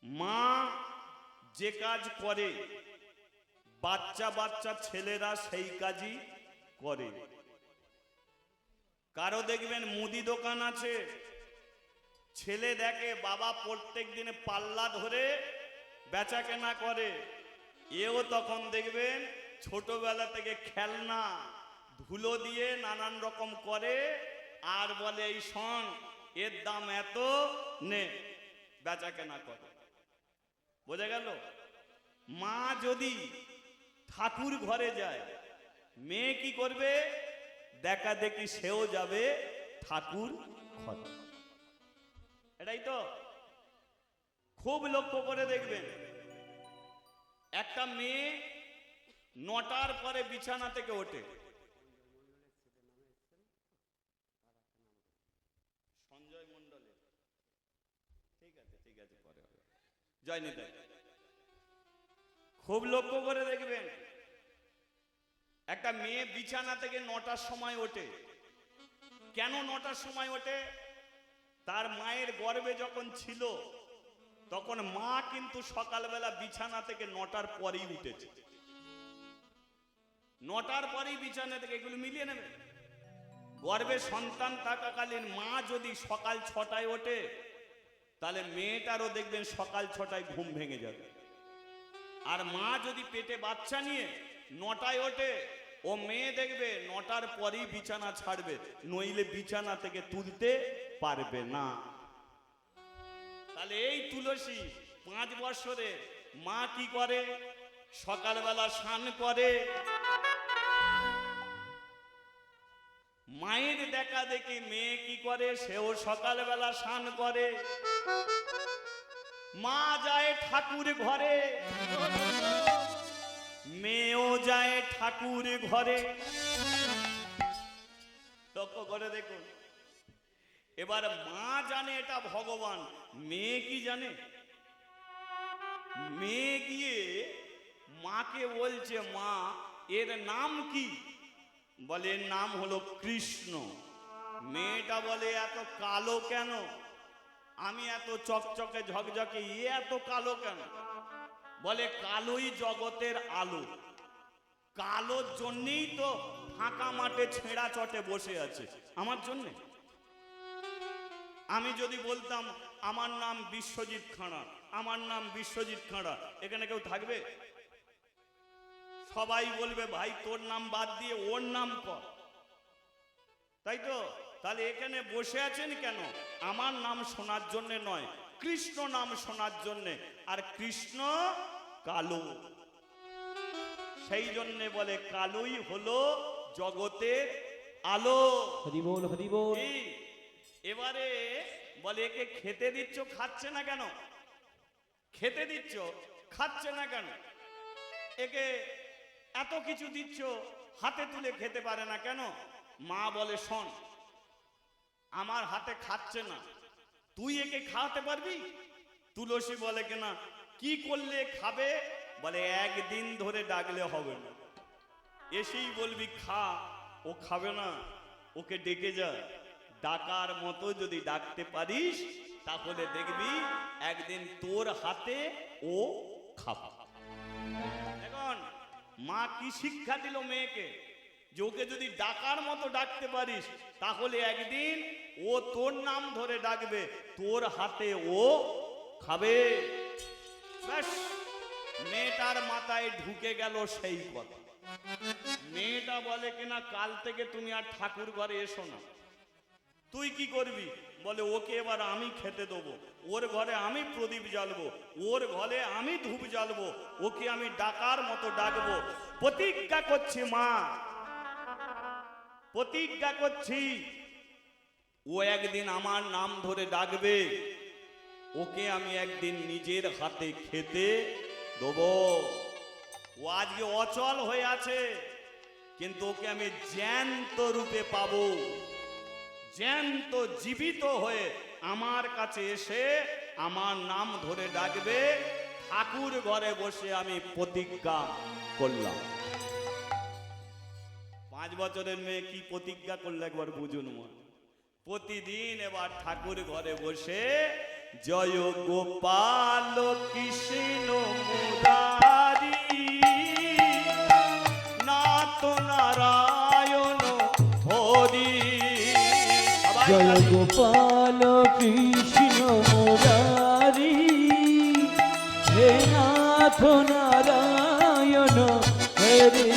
Speaker 1: মা যে কাজ করে বাচ্চা বাচ্চা ছেলেরা সেই কাজই করে। কারো দেখবেন মুদি দোকান আছে, ছেলে দেখে বাবা প্রত্যেক দিনে পাল্লা ধরে বেচা কেনা করে, এও তখন দেখবেন ছোটবেলা থেকে খেলনা ধুলো দিয়ে নানান রকম করে, আর বলে এই শোন এর দাম এত, নে, বেচা কেনা করে। বোঝা গেল? মা যদি ঠাকুর ঘরে যায়, মেয়ে কি করবে? দেখা দেখি সেও যাবে ঠাকুর ঘরে। এটাই তো খুব লক্ষ্য করে দেখবেন, একটা মেয়ে 9টার পরে বিছানা থেকে ওঠে। সঞ্জয় মণ্ডলের, ঠিক আছে ঠিক আছে, পরে হবে। জয় নিতাই। খুব লক্ষ্য করে দেখবেন, একটা মেয়ে বিছানা থেকে 9টার সময় ওঠে। কেন 9টার সময় ওঠে? তার মায়ের গর্ভে যখন ছিল তখন মা কিন্তু সকালবেলা বিছানা থেকে 9টার পরেই উঠেছে। 9টার পরেই বিছানা থেকে, এগুলো মিলিয়ে নেবে। গর্ভে সন্তান থাকাকালীন মা যদি সকাল 6টায় ওঠে, তাহলে মেয়েটারও দেখবেন সকাল 6টায় ঘুম ভেঙে যাবে। আর মা যদি পেটে বাচ্চা নিয়ে 9টায় ওঠে, ও মেয়ে দেখবে 9টার পরেই বিছানা ছাড়বে, নইলে বিছানা থেকে তুলতে পারবে না। তাহলে এই তুলসী 5 বছরে মা কি করে? সকালবেলা স্নান করে, মায়ের দেখা দেখি মেয়ে কি করে? সেও সকালবেলা স্নান করে। মা যায় ঠাকুর ঘরে, মেয়েও যায় ঠাকুর ঘরে। লক্ষ্য করে দেখুন। এবার মা জানে এটা ভগবান, মেয়ে কি জানে? মেয়ে গিয়ে মাকে বলছে, মা এর নাম কি? বলে এর নাম হলো কৃষ্ণ। মেয়েটা বলে এত কালো কেন? আমি এত চকচকে ঝকঝকে, এত কালো কেন? বলে কালোই জগতের আলো, কালোর জন্যই তো ফাঁকা মাঠে ছেঁড়া চটে বসে আছে আমার জন্য। আমি যদি বলতাম আমার নাম বিশ্বজিৎ খাঁড়া, আমার নাম বিশ্বজিৎ খাঁড়া, এখানে কেউ থাকবে? সবাই বলবে ভাই তোর নাম বাদ দিয়ে ওর নাম কর, তাই তো? তাহলে এখানে বসে আছেন কেন? আমার নাম শোনার জন্য নয়, কৃষ্ণ নাম শোনার জন্য। আর কৃষ্ণ কালো, সেই জন্যে বলে কালোই হলো জগতের আলো।
Speaker 2: হরি বল, হরি বল।
Speaker 1: কি? এবারে বলে একে খেতে দিচ্ছ, খাচ্ছে না কেন? খেতে দিচ্ছ, খাচ্ছে না কেন? একে এত কিছু দিচ্ছ, হাতে তুলে খেতে পারে না কেন? মা বলে শোন, আমার হাতে খাচ্ছে না, তুই একে খাওয়াতে পারবি? তুলসী বলে কেনা কি করলে খাবে? বলে একদিন ধরে ডাকলে হবে না, এসেই বলবি খা, ও খাবে না, ওকে ডেকে যা। ডাকার মতো যদি ডাকতে পারিস তাহলে দেখবি একদিন তোর হাতে ও খাবে। এখন মা কি শিক্ষা দিল মেয়েকে? যে ওকে যদি ডাকার মতো ডাকতে পারিস তাহলে একদিন ও তোর নাম ধরে ডাকবে, তোর হাতে ও খাবে। ব্যাস, মেয়েটার মাথায় ঢুকে গেল সেই কথা। মেয়েটা বলে কিনা কাল থেকে তুমি আর ঠাকুর ঘরে এসো না। তুই কি করবি? বলে ওকে এবার আমি খেতে দেবো, ওর ঘরে আমি প্রদীপ জ্বালবো, ওর ঘরে আমি ধূপ জ্বালবো, ওকে আমি ডাকার মতো ডাকবো। প্রতিজ্ঞা করছি মা, প্রতিজ্ঞা করছি, ও একদিন আমার নাম ধরে ডাকবে, ওকে আমি একদিন নিজের হাতে খেতে দেবো। ও আজকে অচল হয়ে আছে, কিন্তু ওকে আমি জ্যান্ত রূপে পাবো, জ্যান্ত জীবিত হয়ে আমার কাছে এসে আমার নাম ধরে ডাকবে। ঠাকুর ঘরে বসে আমি প্রতিজ্ঞা করলাম। 5 বছরের মেয়ে কি প্রতিজ্ঞা করলে একবার বুঝুন মা। প্রতিদিন এবার ঠাকুর ঘরে বসে জয় গোপাল কৃষ্ণ মুরারি নাথ নারায়ণ হরি।
Speaker 2: জয় গোপাল কৃষ্ণ মুরারি হে নাথ নারায়ণ হরি।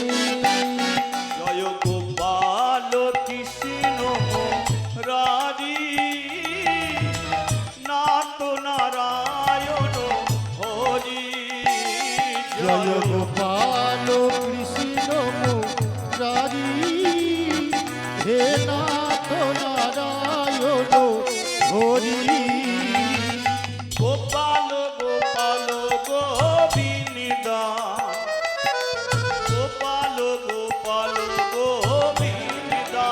Speaker 1: জয় গোপাল কৃষ্ণ মুরারি নাথ নারায়ণ হরি।
Speaker 3: জয় গোপাল কৃষ্ণ মুরারি হে নাথ নারায়ণ হরি।
Speaker 1: গোপাল গোপাল গোবিন্দা, গোপাল গোপাল গোবিন্দা।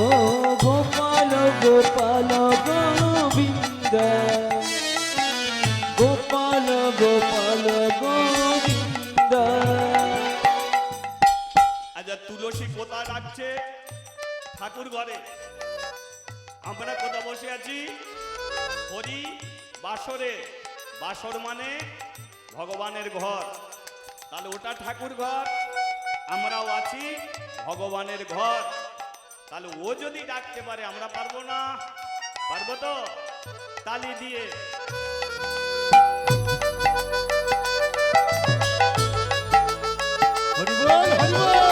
Speaker 2: ও গোপাল গোপাল গোবিন্দ, গোপাল গোপাল গোবিন্দ।
Speaker 1: আচ্ছা, তুলসী কোথা ডাকছে? ঠাকুর ঘরে। আমরা কোথা বসে আছি? হরি বাসরে। বাসর মানে ভগবানের ঘর, তাহলে ওটা ঠাকুর ঘর, আমরাও আছি ভগবানের ঘর। তাহলে ও যদি ডাকতে পারে আমরা পারবো না? পারবো তো? তালি দিয়ে
Speaker 3: হরি বল, হরি বল।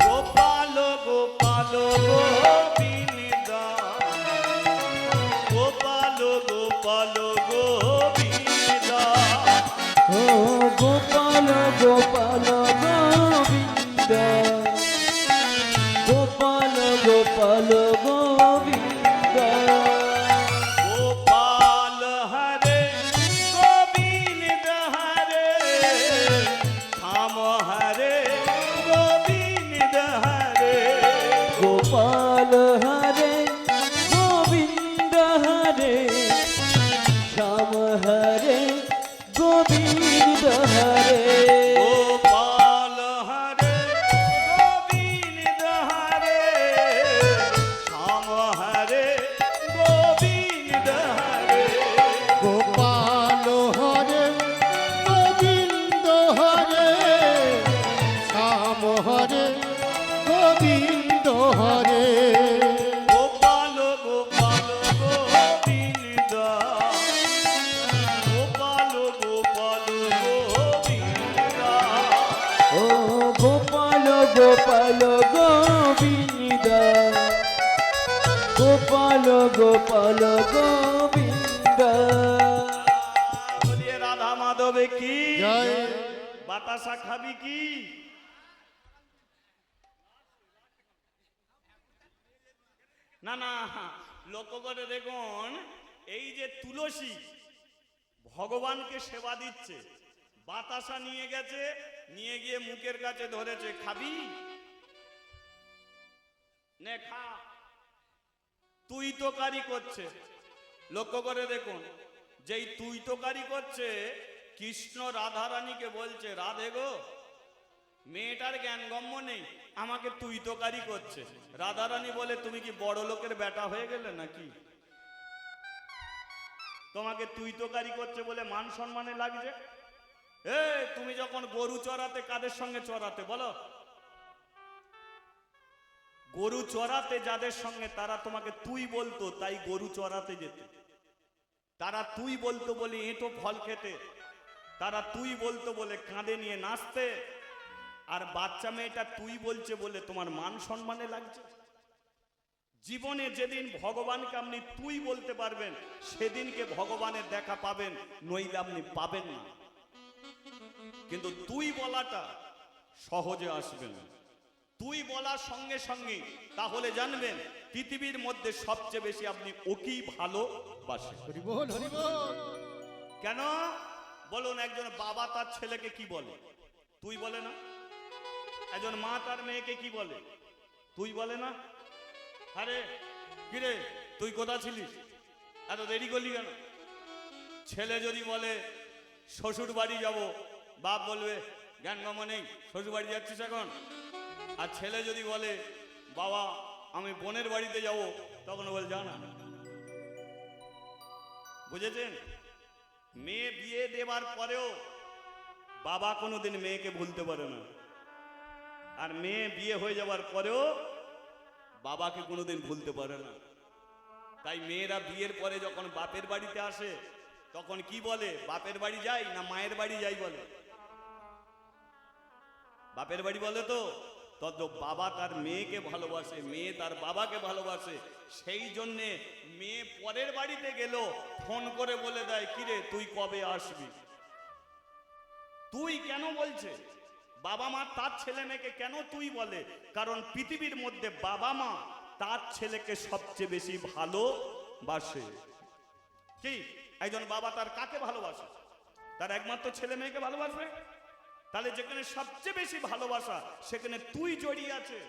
Speaker 1: গোপাল গোপাল গোবিন্দা, গোপাল গোপাল গোবিন্দা।
Speaker 2: ও গোপাল গোপাল গোবিন্দ, গোপাল গোপাল গোবিন্দ।
Speaker 1: গোপাল হরে গোবিন্দ হরে শ্যাম হরে গোবিন্দ হরে।
Speaker 2: গোপাল গোপাল গোপাল গোবিন্দ গোপাল গোপাল গোবিন্দ
Speaker 1: বলিয়ে রাধা মাধবে কি
Speaker 3: জয়।
Speaker 1: বাতাসা খাবি কি? না না, লক্ষ্য করে দেখুন, এই যে তুলসী ভগবানকে সেবা দিচ্ছে, বাতাসা নিয়ে গেছে, নিয়ে গিয়ে মুখের কাছে ধরেছে, খাবি? নে খা। তুই তোকারি করছে, লক্ষ্য করে দেখুন, যেই তুই তোকারি করছে, কৃষ্ণ রাধারানীকে বলছে, রাধে গো, মেয়েটার জ্ঞানগম্য নেই, আমাকে তুই তোকারি করছে। রাধারানী বলে, তুমি কি বড় লোকের বেটা হয়ে গেলে নাকি? তোমাকে তুই তোকারি করছে বলে মান সম্মানে লাগছে? তুমি যখন গরু চড়াতে কাদের সঙ্গে চড়াতে বলো? গরু চড়াতে যাদের সঙ্গে, তারা তোমাকে তুই বলতো, তাই গরু চড়াতে যেতে। তারা তুই বলতো বলে এঁটো ফল খেতে, তারা তুই বলতো বলে কাঁধে নিয়ে নাচতে। আর বাচ্চা মেয়েটা তুই বলছে বলে তোমার মান সম্মানে লাগছে? জীবনে যেদিন ভগবানকে আপনি তুই বলতে পারবেন, সেদিনকে ভগবানের দেখা পাবেন, নইলে আপনি পাবেন না। কিন্তু তুই বলাটা সহজে আসবে না। তুই বলার সঙ্গে সঙ্গে তাহলে জানবেন পৃথিবীর মধ্যে সবচেয়ে বেশি আপনি ওকেই ভালোবাসেন।
Speaker 3: হরি বল, হরি বল।
Speaker 1: কেন বলুন? একজন বাবা তার ছেলেকে কি বলে? তুই বলে না? একজন মা তার মেয়েকে কি বলে? তুই বলে না? আরে কিরে, তুই কোথা ছিলিস, এত দেরি করলি কেন? ছেলে যদি বলে শ্বশুর বাড়ি যাব, বাপ বলবে জ্ঞানগম্য নেই, শ্বশুর বাড়ি যাচ্ছিস এখন? আর ছেলে যদি বলে বাবা আমি বোনের বাড়িতে যাব, তখন বল যা না। বুঝেছেন? মেয়ে বিয়ে দেবার পরেও বাবা কোনোদিন মেয়েকে ভুলতে পারে না, আর মেয়ে বিয়ে হয়ে যাবার পরেও বাবাকে কোনোদিন ভুলতে পারে না। তাই মেয়েরা বিয়ের পরে যখন বাপের বাড়িতে আসে, তখন কি বলে? বাপের বাড়ি যাই না মায়ের বাড়ি যাই বলে? বাপের বাড়ি বলে তো। তত বাবা তার মেয়েকে ভালোবাসে, মেয়ে তার বাবাকে ভালোবাসে। সেই জন্যে মেয়ে পরের বাড়িতে গেল, ফোন করে বলে দেয়, কিরে তুই কবে আসবি? তুই কেন বলছে? বাবা মা তার ছেলে মেয়েকে কেন তুই বলে? কারণ পৃথিবীর মধ্যে বাবা মা তার ছেলেকে সবচেয়ে বেশি ভালোবাসে। কি একজন বাবা তার কাকে ভালোবাসে? তার একমাত্র ছেলে মেয়েকে ভালোবাসবে। তাহলে যেখানে সবচেয়ে বেশি ভালোবাসা, সেখানে তুই জড়িয়ে আছে।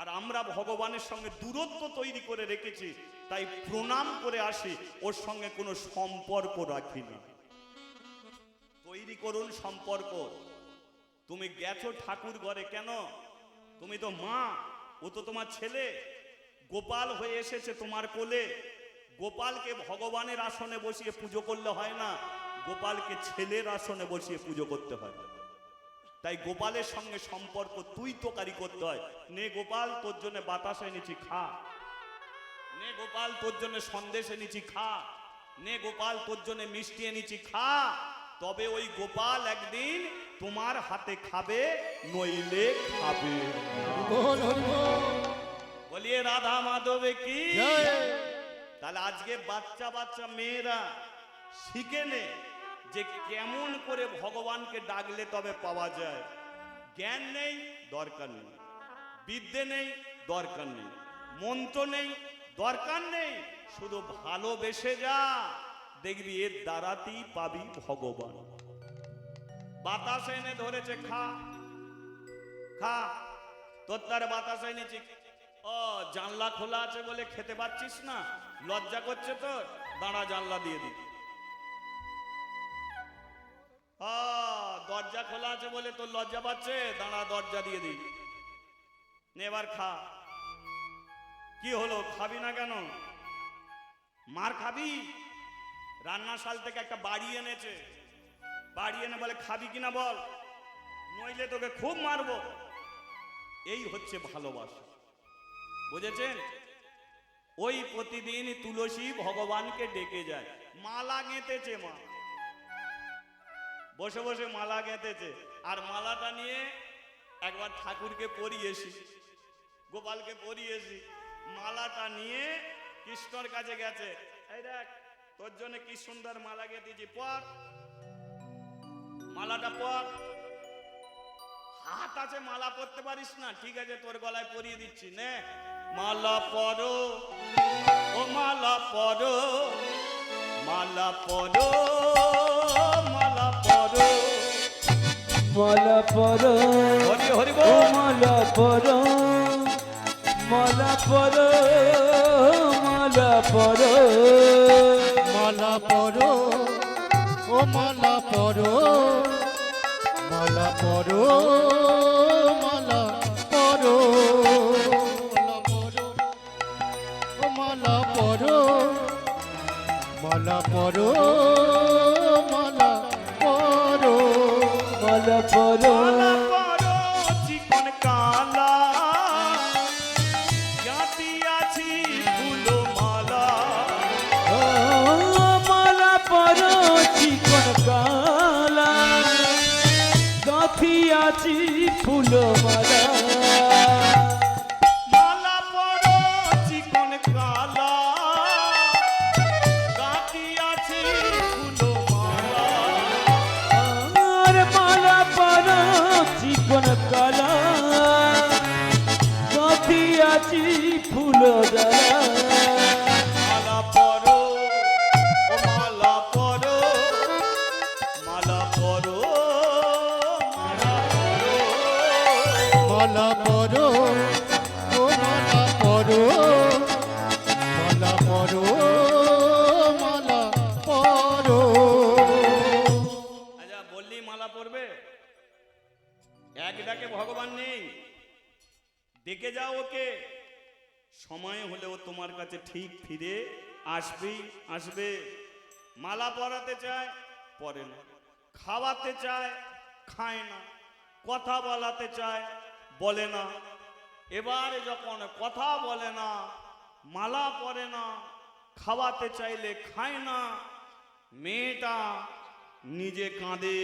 Speaker 1: আর আমরা ভগবানের সঙ্গে দূরত্ব তৈরি করে রেখেছি, তাই প্রণাম করে আসি, ওর সঙ্গে কোনো সম্পর্ক রাখি না। তৈরি করুন সম্পর্ক। তুমি গেছো ঠাকুর ঘরে কেন? তুমি তো মা, ও তো তোমার ছেলে। গোপাল হয়ে এসেছে তোমার কোলে। গোপালকে ভগবানের আসনে বসিয়ে পুজো করলে হয় না, গোপালকে ছেলের আসনে বসিয়ে পুজো করতে হয়। তাই গোপালের সঙ্গে সম্পর্ক তুই তোকারি করতে হয়। নে গোপাল, তোর জন্য বাতাস এনেছি, খা। নে গোপাল, তোর জন্য সন্দেশ এনেছি, খা। নে গোপাল, তোর জন্য মিষ্টি এনেছি, খা। তবে ওই গোপাল একদিন তোমার হাতে খাবে, নইলে খাবে না।
Speaker 3: বল, হরি বল।
Speaker 1: বলিয়ে রাধা মাধবে কি?
Speaker 3: জয়।
Speaker 1: তাহলে আজকে বাচ্চা বাচ্চা মেয়েরা শিখে নে যে কেমন করে ভগবানকে ডাকলে তবে পাওয়া যায়। জ্ঞান নেই, দরকার নেই। বিদ্যে নেই, দরকার নেই। মন্ত্র নেই, দরকার নেই। শুধু ভালোবেসে যা, দেখবি এর দ্বারাতেই পাবি ভগবান। বাতাস এনে ধরেছে, খা খা। তোর তার বাতাস এনেছি। ও জানলা খোলা আছে বলে খেতে পাচ্ছিস না, লজ্জা করছে তোর? দাঁড়া, জানলা দিয়ে দি। দরজা খোলা আছে বলে তোর লজ্জা পাচ্ছে, দাঁড়া দরজা দিয়ে দি। নে এবার খা। কি হলো, খাবি না কেন? মার খাবি? রান্নাশাল থেকে একটা বাড়ি এনেছে, বাড়ি এনে বলে খাবি কিনা বল, নইলে তোকে খুব মারবো। এই হচ্ছে ভালোবাসা। বুঝেছেন? ওই প্রতিদিন তুলসী ভগবানকে ডেকে যায়। মালা গেঁথেছে, মা বসে বসে মালা গেঁথেছে, আর মালাটা নিয়ে একবার ঠাকুরকে পরিয়েছি, গোপালকে পরিয়েছি, মালাটা নিয়ে কৃষ্ণর কাছে গেছে। এই দেখ তোর জন্য কি সুন্দর মালা গেঁথেছি, পর মালাটা পর। হাত আছে মালা পরতে পারিস না, ঠিক আছে তোর গলায় পরিয়ে দিচ্ছি, নে মালা পরো, ও মালা পরো, মালা পরো, মালা পরো,
Speaker 2: মালা পরো,
Speaker 1: হরি হরি
Speaker 2: ও
Speaker 1: বল।
Speaker 2: মালা পরো, মালা পরো, মালা পরো,
Speaker 3: মালা পরো, ও মালা পরো, মালা পরো, মালা পরো, মালা পরো, ও মালা পরো, মালা পরো, মালা পরো,
Speaker 2: মালা পরো,
Speaker 1: মালা পরো চিকন কালা, গাঁথিয়াছি ফুলো মালা,
Speaker 2: ও মালা পরো চিকন কালা, গাঁথিয়াছি ফুল মালা,
Speaker 1: মালা পরো চিকন কালা, গাঁথিয়াছি ফুলো মালা,
Speaker 2: আর মালা পরো চিকন কালা, গাঁথিয়াছি ফুল ডালা,
Speaker 1: মালা পরো, ও মালা পরো, মালা পরো, মালা পরো,
Speaker 3: মালা পরো, ও মালা পরো, মালা পরো, মালা পরো।
Speaker 1: আচ্ছা বললি মালা পরবে, এক ডাকে ভগবান নেই, ডেকে যাও ওকে, সময় হলেও তোমার কাছে ঠিক ফিরে আসবেই আসবে। মালা পরাতে চায় পরে না, খাওয়াতে চায় খায় না, কথা বলাতে চায় বলে না। এবারে যখন কথা বলে না, মালা পরে না, খাওয়াতে চাইলে খায় না, মেয়েটা নিজে কাঁদে।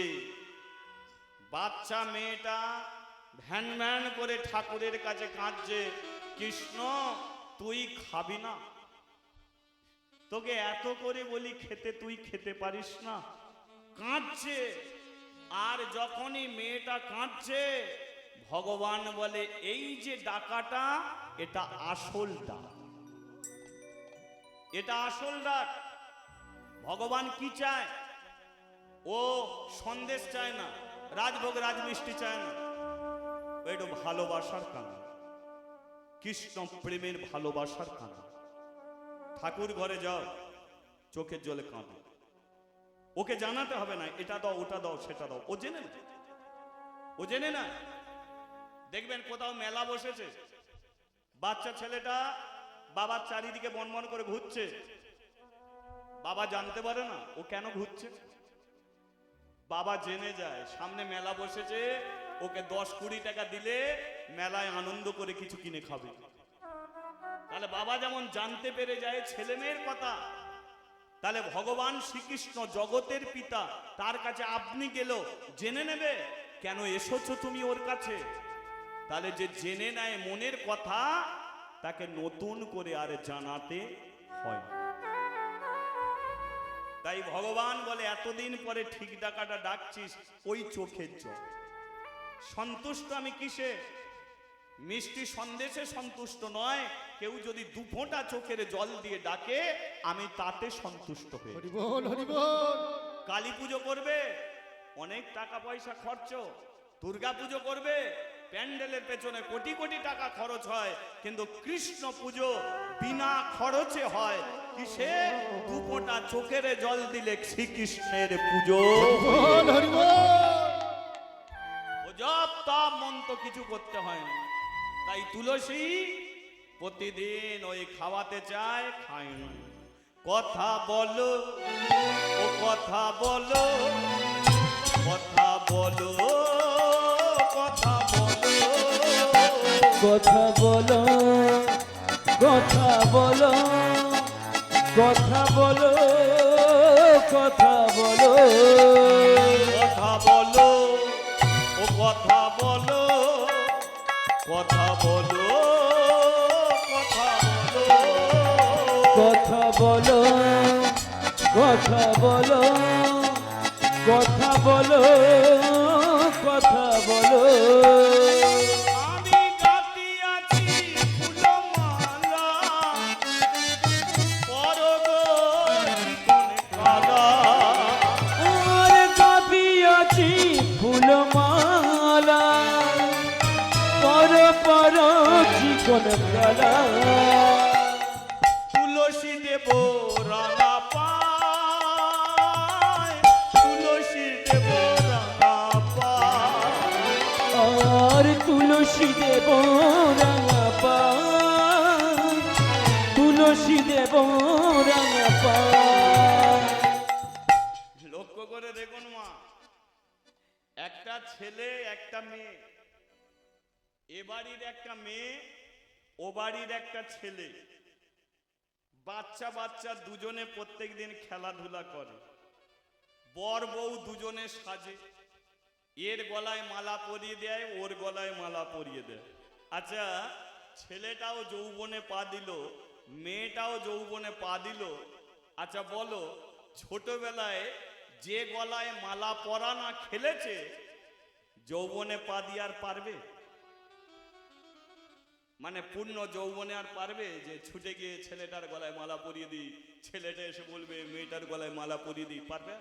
Speaker 1: বাচ্চা মেয়েটা ভ্যান ভ্যান করে ঠাকুরের কাছে কাঁদছে, কৃষ্ণ তুই খাবি না, তোকে এত করে বলি খেতে, তুই খেতে পারিস না, কাঁদছে। আর যখনই মেয়েটা কাঁদছে, ভগবান বলে এই যে ডাকাটা এটা আসল ডাক, এটা আসল ডাক। ভগবান কি চায়? ও সন্দেশ চায় না, রাজভোগ রাজমিষ্টি চায় না, এটা ভালোবাসার কারণ, কৃষ্ণ প্রেমের ভালোবাসার কারণ। ঠাকুর ঘরে যাও, চোখের জলে কাঁদো, ওকে জানাতে হবে না এটা দাও ওটা দাও সেটা দাও, ও জেনে না, ও জেনে না। দেখবেন কোথাও মেলা বসেছে, বাচ্চা ছেলেটা বাবার চারিদিকে বনবন করে ঘুরছে, বাবা জানতে পারে না ও কেন ঘুরছে। বাবা জেনে যায় সামনে মেলা বসেছে, ওকে 10-20 টাকা দিলে মেলায় আনন্দ করে কিছু কিনে খাবে। তাহলে বাবা যেমন জানতে পেরে যায় ছেলে মেয়ের কথা, তাহলে ভগবান শ্রীকৃষ্ণ জগতের পিতা, তার কাছে আপনি গেল জেনে নেবে কেন এসেছো তুমি ওর কাছে। তাহলে যে জেনে নেয় মনের কথা, তাকে নতুন করে আর জানাতে হয়। তাই ভগবান বলে এতদিন পরে ঠিক ডাকাটা ডাকছিস, ওই চোখের জল। সন্তুষ্ট আমি কিসে? মিষ্টি সন্দেশে সন্তুষ্ট নয়, কেউ যদি 2 ফোঁটা চোখের জল দিয়ে ডাকে আমি তাতে সন্তুষ্ট হই।
Speaker 3: হরি বল, হরি বল।
Speaker 1: কালী পুজো করবে, অনেক টাকা পয়সা খরচ, দুর্গা পুজো করবে, প্যান্ডেলের পেছনে কোটি কোটি টাকা খরচ হয়, কিন্তু কৃষ্ণ পুজো বিনা খরচে হয়। কিসে? 2 ফোঁটা চোখের জল দিলে শ্রীকৃষ্ণের পুজো।
Speaker 3: বল, হরি বল।
Speaker 1: ও জপ তপ মন্ত্র কিছু করতে হয় না। তাই তুলসী প্রতিদিন ওই খাওয়াতে চায়, খায় না। কথা বলো, ও কথা বলো, কথা বলো, কথা বলো,
Speaker 2: কথা বলো, কথা বলো, কথা বলো, কথা বলো,
Speaker 1: কথা বলো, ও কথা বলো, কথা বলো, কথা বলো,
Speaker 2: কথা বলো, কথা বলো, কথা বলো, কথা বলো।
Speaker 1: আমি গাঁথিয়াছি ফুলমালা, পরগো জীবন কালা।
Speaker 2: আর গাঁথিয়াছি ফুলমালা, পর পর চিকন কালা।
Speaker 1: তুলসী দেব রাঙা পায়, তুলসী দেব রাঙা পায়।
Speaker 2: আর তুলসী দেব রাঙা পায়, তুলসী দেব রাঙা পায়।
Speaker 1: লক্ষ্য করে দেখুন মা, একটা ছেলে একটা মেয়ে, এ বাড়ির একটা মেয়ে, ও বাড়ির একটা ছেলে, বাচ্চা বাচ্চা দুজনে প্রত্যেকদিন খেলাধুলা করে, বর বউ দুজনে সাজে, এর গলায় মালা পরিয়ে দেয়, ওর গলায় মালা পরিয়ে দেয়। আচ্ছা, ছেলেটাও যৌবনে পা দিল, মেয়েটাও যৌবনে পা দিল। আচ্ছা বলো, ছোটবেলায় যে গলায় মালা পরা না খেলেছে, যৌবনে পা দিয়ে আর পারবে? মানে পূর্ণ যৌবনে আর পারবে যে ছুটে গিয়ে ছেলেটার গলায় মালা পরিয়ে দিই, ছেলেটা এসে বলবে মেয়েটার গলায় মালা পরিয়ে দিই, পারবে?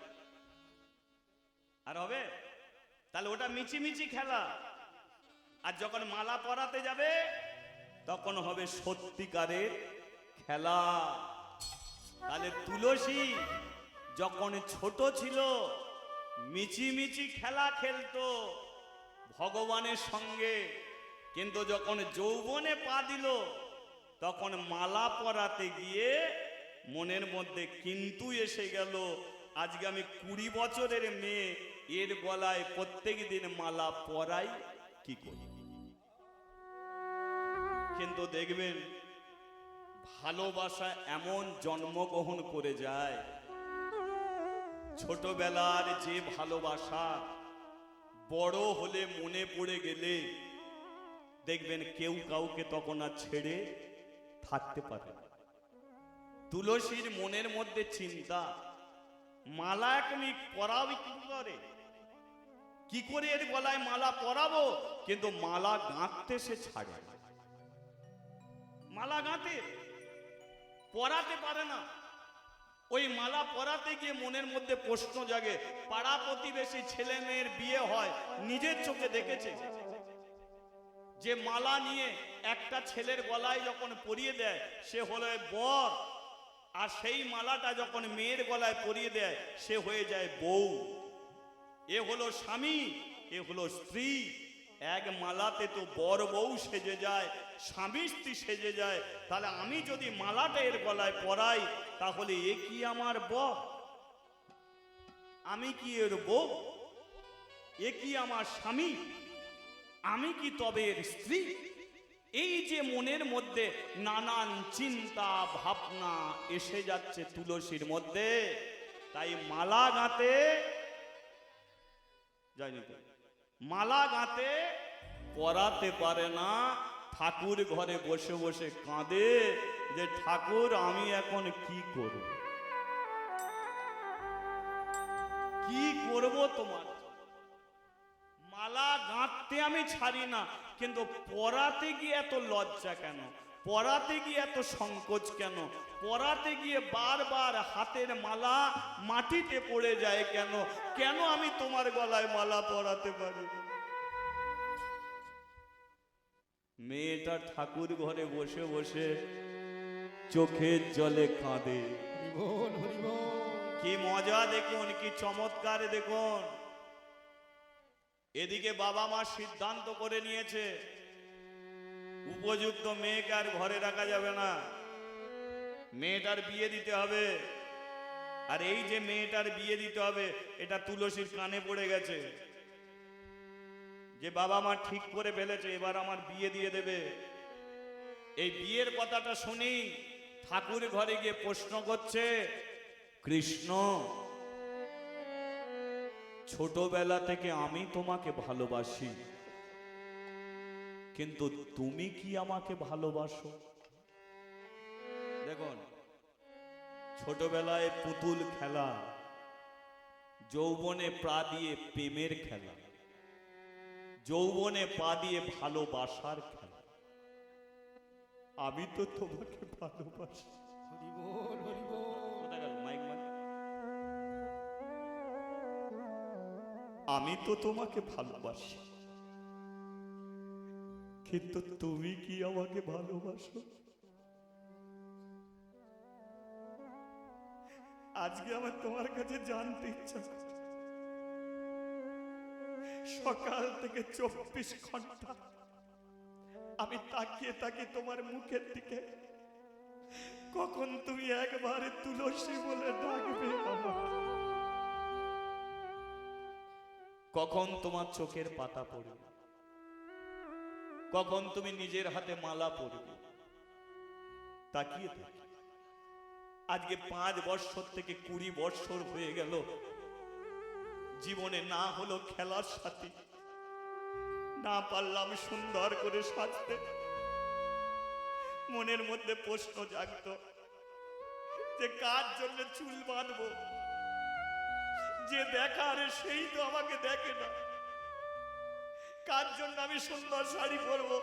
Speaker 1: আর হবে? তাহলে ওটা মিছিমিছি খেলা। আর যখন মালা পরাতে যাবে তখন হবে সত্যিকারের খেলা। তাহলে তুলসী যখন ছোট ছিল মিছিমিছি খেলা খেলতো ভগবানের সঙ্গে, কিন্তু যখন যৌবনে পা দিল তখন মালা পরাতে গিয়ে মনের মধ্যে কিন্তু এসে গেল, আজকে আমি 20 বছরের মেয়ে, এর গলায় প্রত্যেক দিন মালা পরাই কি করি। কিন্তু দেখবেন ভালোবাসা এমন জন্মগ্রহণ করে যায়, ছোটবেলার যে ভালোবাসা বড় হলে মনে পড়ে গেলে দেখবেন কেউ কাউকে তখন আর ছেড়ে থাকতে পারে না। তুলসীর মনের মধ্যে চিন্তা, মালা আমি পরাবো কি করে, কি করে এর গলায় মালা পরাবো, কিন্তু মালা গাঁথতে সে ছাড়ে না। মালা গাঁথে পরাতে পারে না। ওই মালা পরাতে গিয়ে মনের মধ্যে প্রশ্ন জাগে, পাড়া প্রতিবেশী ছেলে মেয়ের বিয়ে হয়, নিজের চোখে দেখেছে যে মালা নিয়ে একটা ছেলের গলায় যখন পরিয়ে দেয় সে হলো বর, আর সেই মালাটা যখন মেয়ের গলায় পরিয়ে দেয় সে হয়ে যায় বউ। এ হলো স্বামী, এ হলো স্ত্রী। এক মালাতে তো বর বউ সেজে যায়, স্বামী স্ত্রী সেজে যায়। তাহলে আমি যদি মালাটা এর গলায় পরাই তাহলে এ কি আমার বর, আমি কি এর বউ, এ কি আমার স্বামী, আমি কি তবে এর স্ত্রী? এই যে মনের মধ্যে নানান চিন্তা ভাবনা এসে যাচ্ছে তুলসীর মধ্যে, তাই মালা গাঁতে যায়নি, মালা গাঁতে পরাতে পারে না। ঠাকুর ঘরে বসে বসে কাঁদে যে ঠাকুর আমি এখন কি করব, কি করব তোমার। মালা গাঁথতে আমি ছাড়ি না, কিন্তু পরাতে গিয়ে এত লজ্জা কেন, পরাতে গিয়ে এত সংকোচ কেন, পরাতে গিয়ে বারবার হাতের মালা মাটিতে পড়ে যায় কেন, কেন আমি তোমার গলায় মালা পরাতে পারি না? মেয়েটা ঠাকুর ঘরে বসে বসে চোখের জলে কাঁদে।
Speaker 3: হরিবোল, হরিবোল।
Speaker 1: কি মজা দেখুন, কি চমৎকার দেখুন। এদিকে বাবা মা সিদ্ধান্ত করে নিয়েছে উপযুক্ত মেয়েকে আর ঘরে রাখা যাবে না, মেয়েটার বিয়ে দিতে হবে। আর এই যে মেয়েটার বিয়ে দিতে হবে এটা তুলসীর কানে পড়ে গেছে যে বাবা মা ঠিক করে ফেলেছে এবার আমার বিয়ে দিয়ে দেবে। এই বিয়ের কথাটা শুনি ঠাকুর ঘরে গিয়ে প্রশ্ন করছে, কৃষ্ণ ছোটবেলা থেকে আমি তোমাকে ভালোবাসি, কিন্তু তুমি কি আমাকে ভালোবাসো? দেখুন, ছোটবেলায় পুতুল খেলা, যৌবনে পা দিয়ে প্রেমের খেলা, যৌবনে পা দিয়ে ভালোবাসার খেলা। আমি তো তোমাকে ভালোবাসি।
Speaker 3: হরি বল হরি বল।
Speaker 1: কোথায় গেল মাইক ম্যান? আমি তো তোমাকে ভালোবাসি, কিন্তু তুমি কি আমাকে ভালোবাসো? আজকে আমার তোমার কাছে জানতে ইচ্ছা করছে, সকাল থেকে 24 ঘন্টা আমি তাকিয়ে তাকিয়ে তোমার মুখের দিকে, কখন তুমি একবারে তুলসী বলে ডাকবে আমাকে, কখন তোমার চোখের পাতা পড়বে, কখন তুমি নিজের হাতে মালা পরবে, তাকিয়ে থাকি। আজকে 5 বছর থেকে 20 বছর হয়ে গেল, জীবনে না হলো খেলার সাথী, না পারলাম সুন্দর করে সাজতে। মনের মধ্যে প্রশ্ন জাগতো যে কার জন্য চুল বাঁধবো, যে দেখার সেই তো আমাকে দেখে না, কার জন্য আমি সুন্দর শাড়ি পরবো,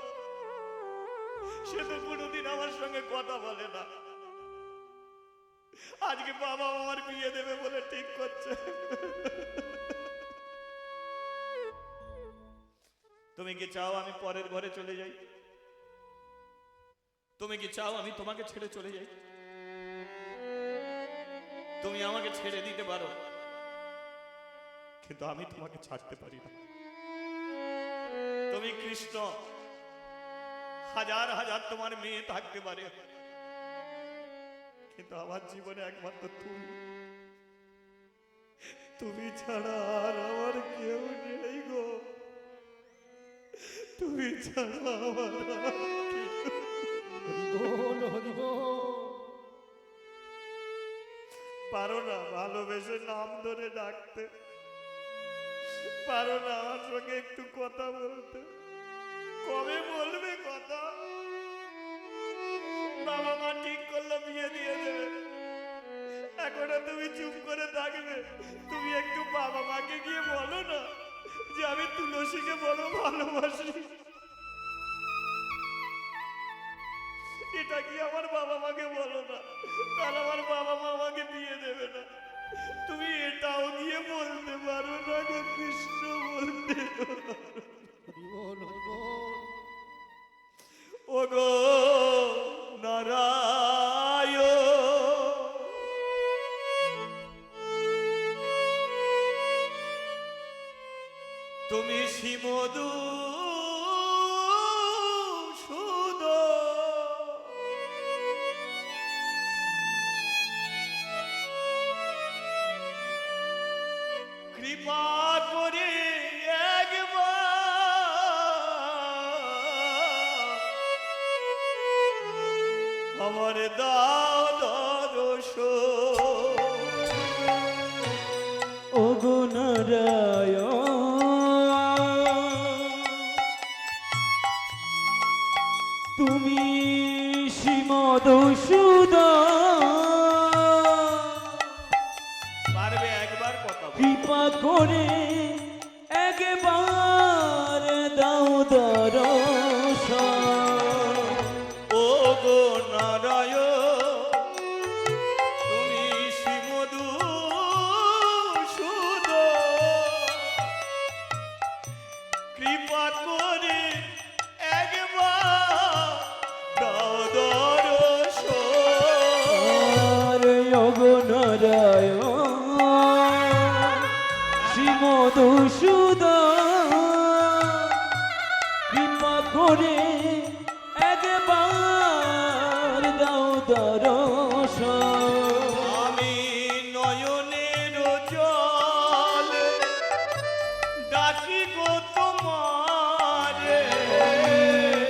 Speaker 1: সে তো কোনোদিন আমার সঙ্গে কথা বলে না। আজকে বাবা আমার বিয়ে দেবে বলে ঠিক করছে। তুমি কি চাও আমি পরের ঘরে চলে যাই? তুমি কি চাও আমি তোমাকে ছেড়ে চলে যাই? তুমি আমাকে ছেড়ে দিতে পারো, কিন্তু আমি তোমাকে ছাড়তে পারি না। তুমি কৃষ্ণ, হাজার হাজার তোমার মেয়ে থাকতে পারে, কিন্তু আমার জীবনে একমাত্র তুমি। তুমি ছাড়া আর আমার কেউ নেই গো, তুমি ছাড়া আমার আর কেউ।
Speaker 3: হরি বল হরি বল।
Speaker 1: পারো না ভালোবেসে নাম ধরে ডাকতে? পারো না আমার সঙ্গে একটু কথা বলতে? কবে বলবে কথা? বাবা মা ঠিক করলো বিয়ে দিয়ে দেবে, এখনো তুমি চুপ করে থাকবে? তুমি একটু বাবা মাকে গিয়ে বলো না যে আমি তুলসীকে বড় ভালোবাসি। এটা কি আমার বাবা মাকে বলো না, তাহলে আমার বাবা মা আমাকে বিয়ে দেবে না। তুমি এটাও গিয়ে বলতে পারো না গো কৃষ্ণ, বলতে
Speaker 3: হরি বল হরি বল।
Speaker 1: ও গো নারায়ণ, তুমি শ্রীমধু সুদ, কৃপা করে একবার আমার দাও দর্শন।
Speaker 2: ও গো নারায়ণ, তুমি শ্রীমধুসূদন,
Speaker 1: পারবে একবার কথা বল?
Speaker 2: কৃপা করে একবার দাও দর্শন।
Speaker 1: ও গো নারায়ণ, তুমি শ্রীমধু সুদ, কৃপা করে একবার দাও দর্শন।
Speaker 2: আর ও গো নারায়ণ, শ্রীমধুসূদন, কৃপা করে একবার দাও দর্শন।
Speaker 1: আমি নয়নের জল ডাকি গো তোমারে,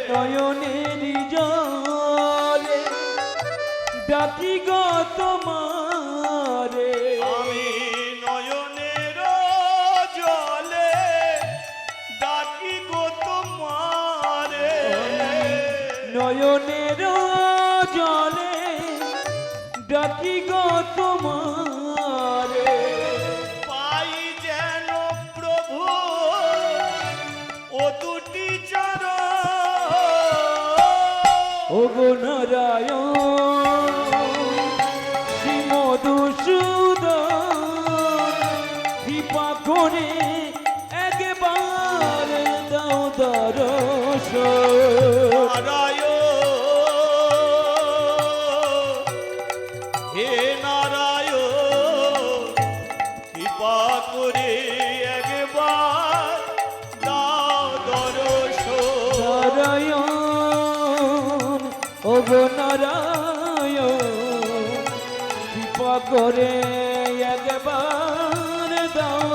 Speaker 2: নয়নের জলে ডাকি গো তোমারে।
Speaker 1: আমি নয়নের জলে ডাকি গো তোমারে,
Speaker 2: নয়নের জলে ডাকি গো তোমারে
Speaker 1: পাই যেন প্রভু ও দুটি চরণ
Speaker 2: ওগো নারায়ণ শ্রী মধুসূদন কৃপা করে একবার দাও দর্শন
Speaker 1: নারায়ণ হে নারায়ণ কৃপা করে একবার দাও দর্শন
Speaker 2: নারায়ণ ওগো নারায়ণ কৃপা করে একবার দাও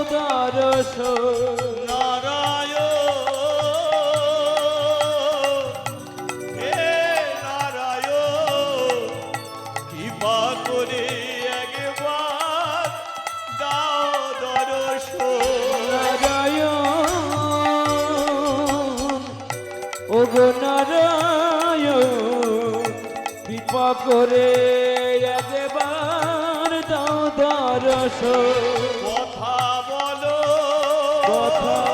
Speaker 2: দর্শন
Speaker 1: নারায়ণ হে নারায়ণ কৃপা করে একবার দাও দর্শন
Speaker 2: নারায়ণ ওগো নারায়ণ কৃপা করে একবার দাও দর্শন
Speaker 1: কথা বলো
Speaker 2: কথা